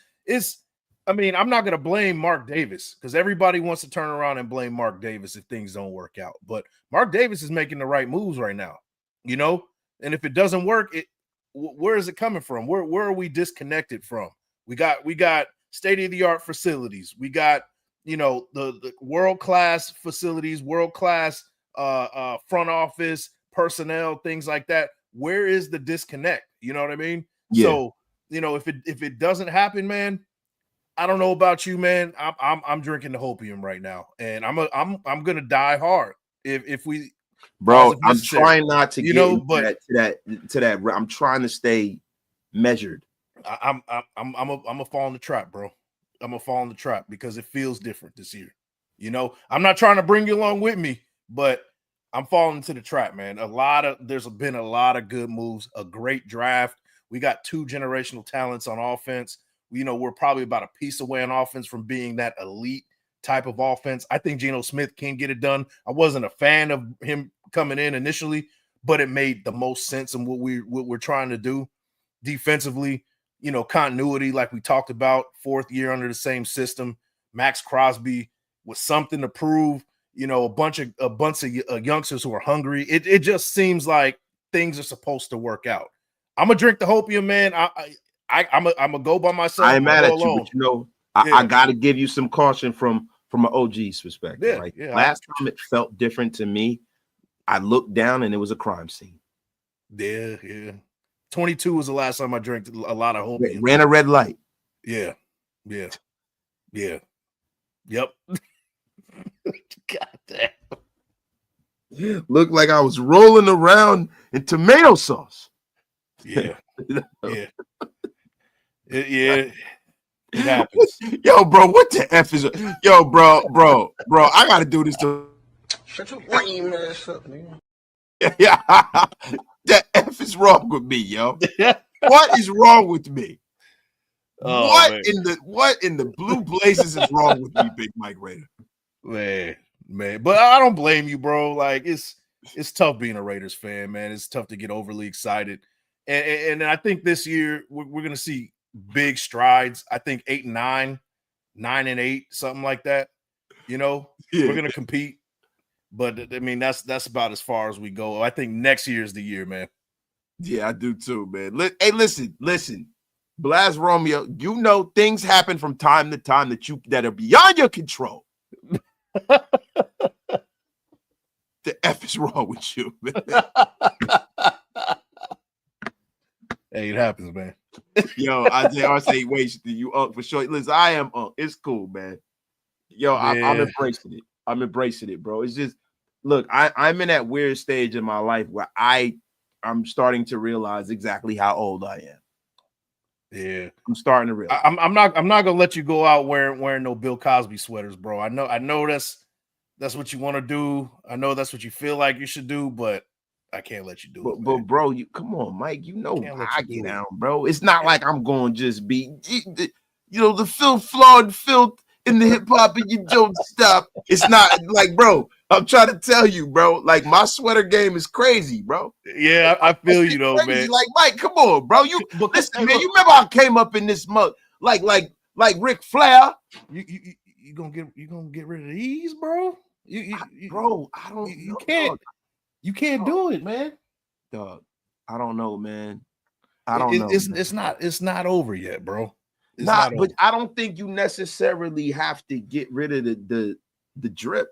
I mean, I'm not going to blame Mark Davis because everybody wants to turn around and blame Mark Davis if things don't work out. But Mark Davis is making the right moves right now, you know? And if it doesn't work, where is it coming from? Where are we disconnected from? We got state-of-the-art facilities. We got, you know, the world-class facilities, world-class front office, personnel, things like that. Where is the disconnect? You know what I mean? Yeah. So, you know, if it doesn't happen, man, I don't know about you, man. I'm drinking the hopium right now, and I'm gonna die hard if we. Bro, I'm trying not to get to that. I'm trying to stay measured. I'm a fall in the trap, bro. I'm gonna fall in the trap because it feels different this year. You know, I'm not trying to bring you along with me, but I'm falling into the trap, man. There's been a lot of good moves, a great draft. We got 2 generational talents on offense. You know, we're probably about a piece away on offense from being that elite type of offense. I think Geno Smith can get it done. I wasn't a fan of him coming in initially, but it made the most sense in what we're trying to do defensively. You know, continuity, like we talked about, 4th year under the same system, Max Crosby with something to prove. A bunch of youngsters who are hungry. It just seems like things are supposed to work out. I'm gonna drink the hopium, man. I'm gonna go by myself. I ain't mad at you, alone. but I got to give you some caution from an OG's perspective. Right? Last time it felt different to me. I looked down and it was a crime scene. Yeah. 22 was the last time I drank a lot of hopium. Ran a red light. Yeah. Yep. God damn. Looked like I was rolling around in tomato sauce. Yeah. It happens. Yo, bro, what the F is yo, bro, I gotta do this to shut your lame ass up, man. Yeah, the F is wrong with me, yo. What is wrong with me? Oh, what in the blue blazes is wrong with me, Big Mike Raider? Man. But I don't blame you, bro. Like it's tough being a Raiders fan, man. It's tough to get overly excited. And I think this year we're gonna see big strides. I think 8-9, 9-8, something like that. We're gonna compete. But I mean, that's about as far as we go. I think next year is the year, man. Yeah, I do too, man. Hey, listen. Blast Romeo, things happen from time to time that are beyond your control. The F is wrong with you, man. Hey, it happens, man. Yo, I say, wait, you for sure. Listen, I am it's cool, man. Yo, I'm embracing it. I'm embracing it, bro. It's just, look, I'm in that weird stage in my life where I'm starting to realize exactly how old I am. Yeah, I'm starting to realize. I'm not gonna let you go out wearing no Bill Cosby sweaters, bro. I know that's what you want to do. I know that's what you feel like you should do, but I can't let you do it. But bro, come on, Mike. I get down, bro. It's not like I'm going to just be, the filth in the hip hop and you don't stop. It's not like, bro. I'm trying to tell you, bro. Like my sweater game is crazy, bro. Yeah, I feel you though, crazy. man. Like Mike, come on, bro. Listen, man. You remember I came up in this mug like Ric Flair. You gonna get rid of these, bro? Bro, I don't. You can't. You can't do it, man. Dog, I don't know, man. I don't know. It's not over yet, bro. But I don't think you necessarily have to get rid of the drip.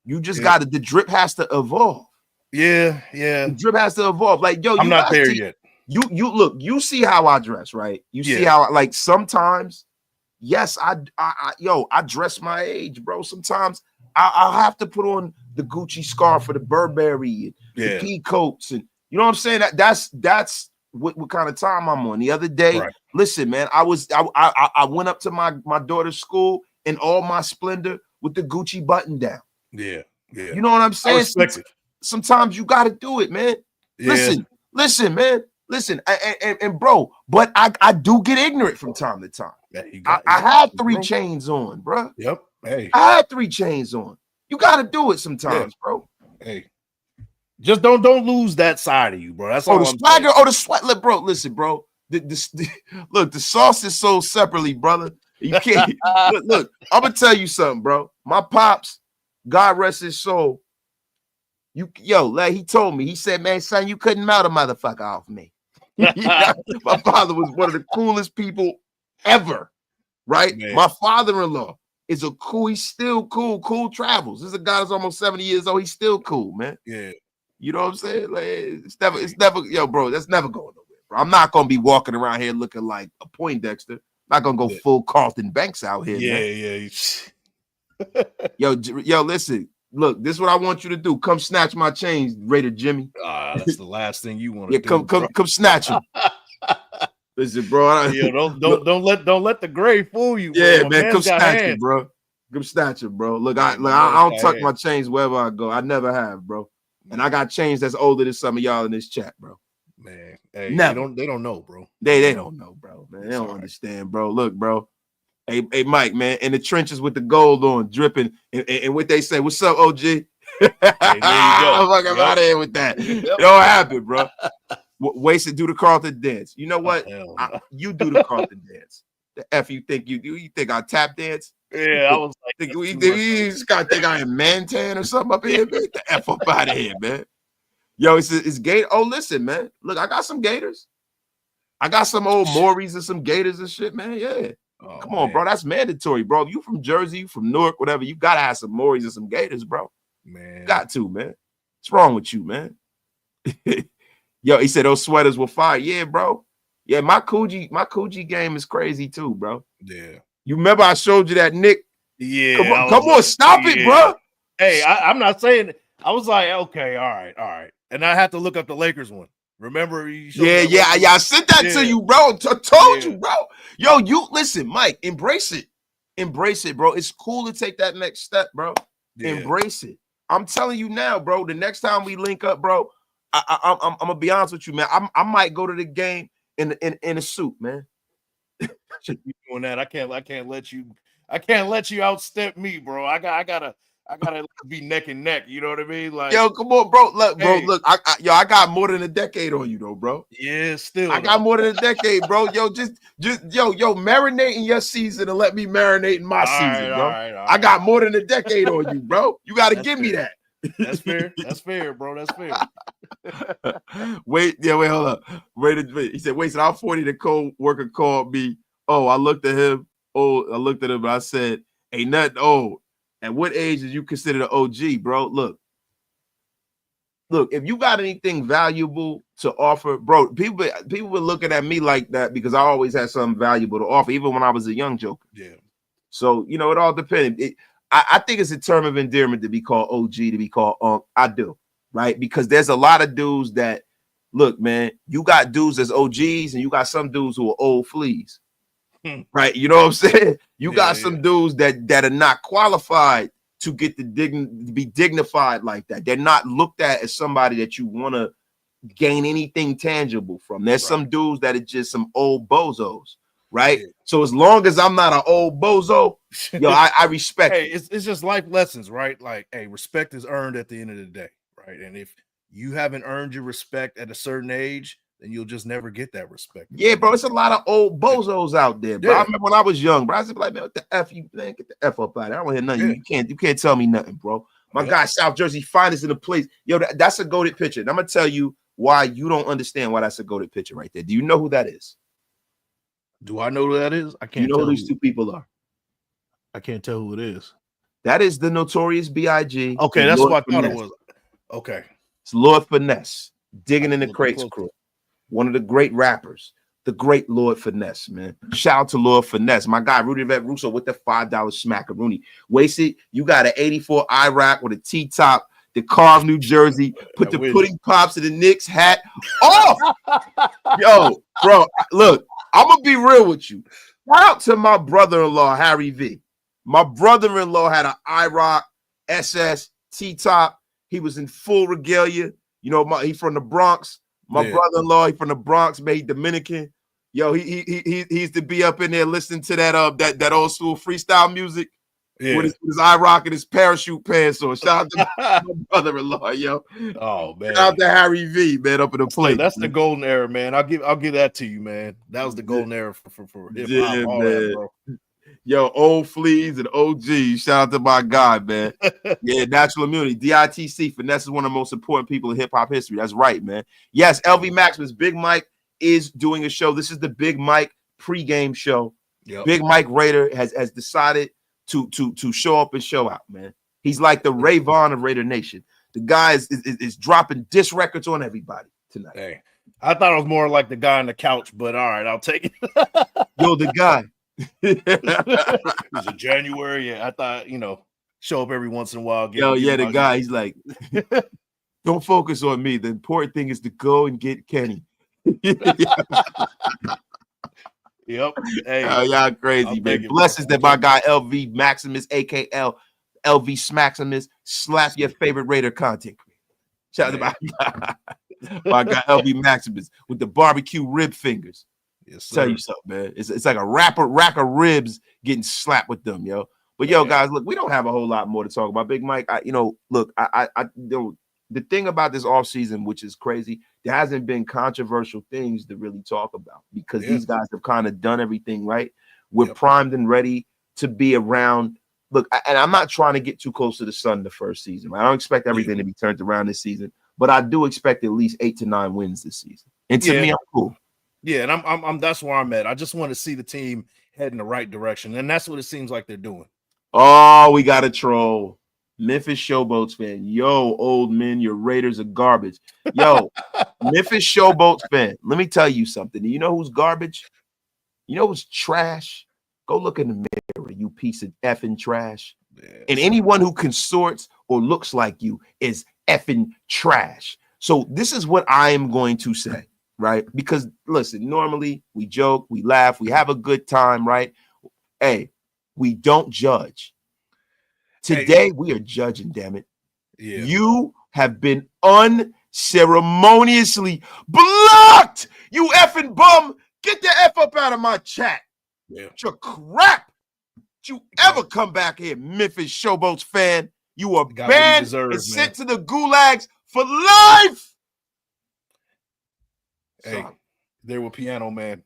You just the drip has to evolve. Yeah. The drip has to evolve. Like, yo, I'm not there yet. You look, you see how I dress, right? You see how like sometimes, yes, I dress my age, bro. Sometimes I'll have to put on the Gucci scarf for the Burberry and the pea coats, and you know what I'm saying? That's what kind of time I'm on. The other day, listen, man, I went up to my daughter's school in all my splendor with the Gucci button down. Yeah. You know what I'm saying? I respect it. Sometimes you got to do it, man. Yeah. Listen, man. Listen, and bro, but I do get ignorant from time to time. I had 3 chains on, bro. Yep. Hey, I had 3 chains on. You got to do it sometimes, bro. Hey, just don't lose that side of you, bro. That's all. The swagger, the sweat. Look, bro. Listen, bro. Look, the sauce is sold separately, brother. You can't. look, I'm gonna tell you something, bro. My pops, God rest his soul. Like he told me, he said, man, son, you couldn't melt a motherfucker off me. My father was one of the coolest people ever, right? Man. My father-in-law is he's still cool travels. This is a guy that's almost 70 years old. He's still cool, man. Yeah. You know what I'm saying? Like, it's never, bro, that's never going nowhere, bro. I'm not gonna be walking around here looking like a Poindexter. Not gonna go full Carlton Banks out here. Yeah. Yo, listen. Look, this is what I want you to do. Come snatch my chains, Raider Jimmy. That's the last thing you want to do. Come snatch them. Listen, bro. Don't let the gray fool you. Yeah, bro. man, come snatch it, bro. Come snatch it, bro. Look, I don't tuck my chains wherever I go. I never have, bro. And I got chains that's older than some of y'all in this chat, bro. Man, hey, they don't know, bro. They don't know, bro. Man, they don't understand, bro. Look, bro. Hey, Mike, man, in the trenches with the gold on, dripping, and what they say, what's up, OG? Hey, there you go. I'm fucking out of here with that. It don't happen, bro. Wasted, do the Carlton dance. You know what? You do the Carlton dance. The F you think you do? You think I tap dance? Yeah, I was like, Think we just gotta think I am Mantan or something up here, man. Get the F up out of here, man. Yo, it's Gator. Oh, listen, man. Look, I got some Gators. I got some old Mauries and some Gators and shit, man. Yeah. oh, Come on, man, bro. That's mandatory, bro. You from Jersey, you from Newark, whatever. You gotta have some Mauries and some Gators, bro. man. Got to, man. What's wrong with you, man? Yo, he said those sweaters were fire. Yeah, bro. Yeah, my Coogee game is crazy too, bro. Yeah. You remember I showed you that Nick? Yeah. Come on, stop it, bro. Hey, I'm not saying it. I was like, okay, all right. And I had to look up the Lakers one. Remember? Yeah. I sent that to you, bro. Told you, bro. Yo, you listen, Mike. Embrace it, bro. It's cool to take that next step, bro. Yeah. Embrace it. I'm telling you now, bro. The next time we link up, bro, I'm gonna be honest with you, man. I might go to the game in a suit, man. You doing that? I can't let you outstep me, bro. I gotta be neck and neck. You know what I mean? Like, yo, come on, bro. Look, I got more than a decade on you, though, bro. Yeah, still. I got more than a decade, bro. Yo, just marinate in your season and let me marinate in my season, bro. All right. I got more than a decade on you, bro. You got to give me that. That's fair. That's fair, bro. That's fair. Wait, hold up. Wait. He said, wait, so I'm 40, the co-worker called me. Oh, I looked at him. And I said, ain't nothing old. At what age is you considered an OG, bro? Look, if you got anything valuable to offer, bro, people were looking at me like that because I always had something valuable to offer, even when I was a young joker. Yeah. So, it all depended. I think it's a term of endearment to be called OG, to be called I do, right? Because there's a lot of dudes that, look, man, you got dudes as OGs and you got some dudes who are old fleas, right? You know what I'm saying? You got some dudes that are not qualified to get to be dignified like that. They're not looked at as somebody that you want to gain anything tangible from. There's some dudes that are just some old bozos, right? Yeah. So as long as I'm not an old bozo, I respect it. It's just life lessons, right? Like, hey, respect is earned at the end of the day, right? And if you haven't earned your respect at a certain age, then you'll just never get that respect. Yeah, bro, it's a lot of old bozos out there, bro. I remember when I was young, bro, I was like, man, what the F you, man, get the F up out of there. I don't hear nothing. You can't tell me nothing, bro. My guy, South Jersey finest in the place. Yo, that's a goated picture. And I'm gonna tell you why you don't understand why that's a goated picture right there. Do you know who that is? Do I know who that is? I can't. You know who these two people are? I can't tell who it is. That is the Notorious B.I.G. Okay, that's what I thought it was. Okay, it's Lord Finesse, Digging in the Crates crew. One of the great rappers, the great Lord Finesse, man. Shout out to Lord Finesse. My guy, Rudy Vet Russo with the $5 smackaroonie. Wasted, you got an 84 IROC with a T-top, the carved New Jersey, put the pudding pops of the Knicks hat off. Yo, bro, look, I'm going to be real with you. Shout out to my brother-in-law, Harry V. My brother-in-law had an IROC, SS, T-top. He was in full regalia. He from the Bronx. My brother-in-law, he from the Bronx, made Dominican. Yo, he used to be up in there listening to that old school freestyle music with his IROC and his parachute pants on. Shout out to my brother-in-law, yo. Oh man, shout out to Harry V, man, up in the place. That's the golden era, man. I'll give that to you, man. That was the golden era for hip hop, all that, bro. Yo, old fleas and OG. Shout out to my guy, man. Yeah, natural immunity. DITC, Finesse is one of the most important people in hip-hop history. That's right, man. Yes, LV Maximus, Big Mike is doing a show. This is the Big Mike pregame show. Yep. Big Mike Raider has decided to show up and show out, man. He's like the Ray Vaughn of Raider Nation. The guy is dropping diss records on everybody tonight. Hey, I thought it was more like the guy on the couch, but all right, I'll take it. Yo, the guy. It was in January. Yeah, I thought, show up every once in a while. The guy, he's like, don't focus on me. The important thing is to go and get Kenny. Yep. Hey, y'all crazy, man. Blessings that my guy LV Maximus, aka LV Maximus, slap your favorite Raider content creator. Shout out to my guy LV Maximus with the barbecue rib fingers. Yes, sir. Tell you something, man. It's like a rack of ribs getting slapped with them, yo. But yo, guys, look, we don't have a whole lot more to talk about. Big Mike, the thing about this offseason, which is crazy, there hasn't been controversial things to really talk about because these guys have kind of done everything right. We're primed and ready to be around. Look, and I'm not trying to get too close to the sun the first season. Right? I don't expect everything to be turned around this season, but I do expect at least 8 to 9 wins this season. And to me, I'm cool. Yeah, and I'm that's where I'm at. I just want to see the team head in the right direction, and that's what it seems like they're doing. Oh, we got a troll. Memphis Showboats fan. Yo, old men, your Raiders are garbage. Yo, Memphis Showboats fan. Let me tell you something. You know who's garbage? You know who's trash? Go look in the mirror, you piece of effing trash. Yes. And anyone who consorts or looks like you is effing trash. So this is what I am going to say, right? Because listen, normally we joke, we laugh, we have a good time, right? Hey, we don't judge. Today we are judging, damn it. Yeah. You have been unceremoniously blocked. You effing bum. Get the F up out of my chat. Yeah. Your crap. Don't you ever come back here, Memphis Showboats fan. You are banned and sent to the gulags for life. Hey, there with Piano Man,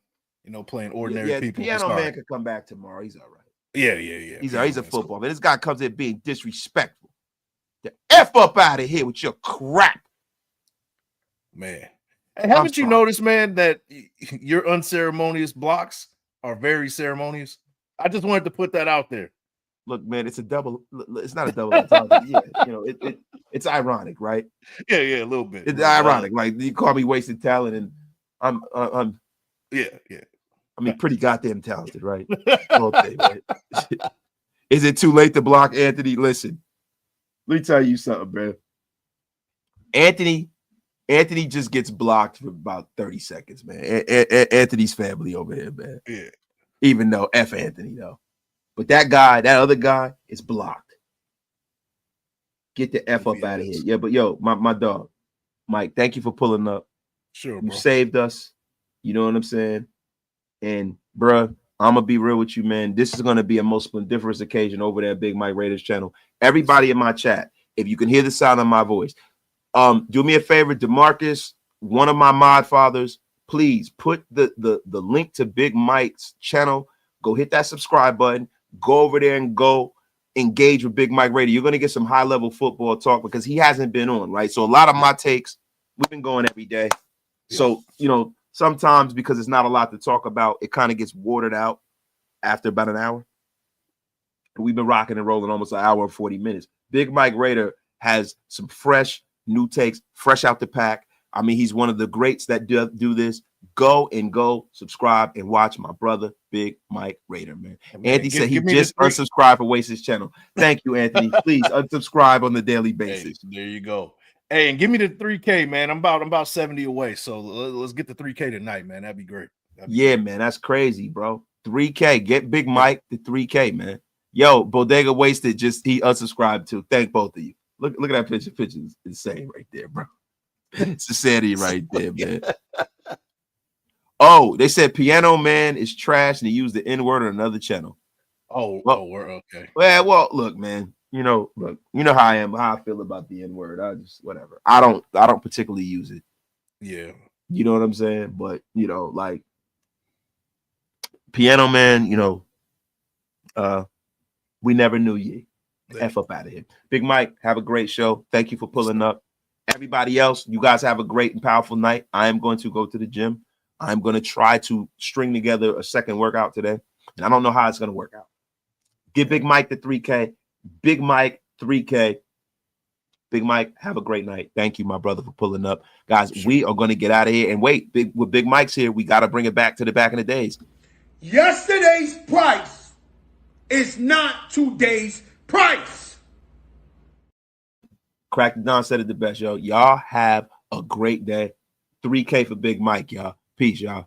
playing ordinary people. Piano Man could come back tomorrow. He's all right. Yeah. He's a football man. This guy comes in being disrespectful. The F up out of here with your crap. Man. Hey, haven't you noticed, man, that your unceremonious blocks are very ceremonious? I just wanted to put that out there. Look, man, it's not a double entendre. Yeah, it's ironic, right? Yeah, a little bit. It's ironic. Like you call me wasted talent, and I'm yeah. I mean, pretty goddamn talented, right? Okay, right? Is it too late to block Anthony? Listen, let me tell you something, man. Anthony just gets blocked for about 30 seconds, man. Anthony's family over here, man. Yeah. Even though F Anthony, though. But that other guy is blocked. Get the F up out of here. Yeah, but yo, my dog, Mike, thank you for pulling up. Sure, you bro. saved us. You know what I'm saying? And, bruh, I'm going to be real with you, man. This is going to be a most splendiferous occasion over there at Big Mike Raiders channel. Everybody in my chat, if you can hear the sound of my voice, do me a favor, DeMarcus, one of my mod fathers, please put the link to Big Mike's channel. Go hit that subscribe button. Go over there and go engage with Big Mike Radio. You're going to get some high-level football talk because he hasn't been on, right? So a lot of my takes, we've been going every day. Yeah. So, sometimes because it's not a lot to talk about, it kind of gets watered out after about an hour. We've been rocking and rolling almost an hour and 40 minutes. Big Mike Raider has some fresh new takes, fresh out the pack. I mean, he's one of the greats that do this. Go subscribe and watch my brother, Big Mike Raider, man. Anthony said he just unsubscribed for Waste's channel. Thank you, Anthony. Please unsubscribe on the daily basis. Hey, there you go. Hey, and give me the 3K, man. I'm about 70 away. So let's get the 3K tonight, man. That'd be great. Man, that's crazy, bro. 3K. Get Big Mike the 3K, man. Yo, Bodega Wasted he unsubscribed too. Thank both of you. Look at that picture. Picture is insane right there, bro. It's insanity right there, man. Oh, they said Piano Man is trash and he used the N-word on another channel. We're okay. Well, look, man. How I am, how I feel about the N-word. I just whatever. I don't particularly use it. Yeah. You know what I'm saying? But like Piano Man, we never knew ye. F up out of here. Big Mike, have a great show. Thank you for pulling up. Everybody else, you guys have a great and powerful night. I am going to go to the gym. I'm going to try to string together a second workout today. And I don't know how it's going to work out. Give Big Mike the 3K. Big Mike 3K. Big Mike, have a great night. Thank you, my brother, for pulling up. Guys, we are going to get out of here. And wait, with Big Mike's here, we got to bring it back to the back in the days. Yesterday's price is not today's price. Crack the Don said it the best, yo. Y'all have a great day. 3K for Big Mike, y'all. Peace, y'all.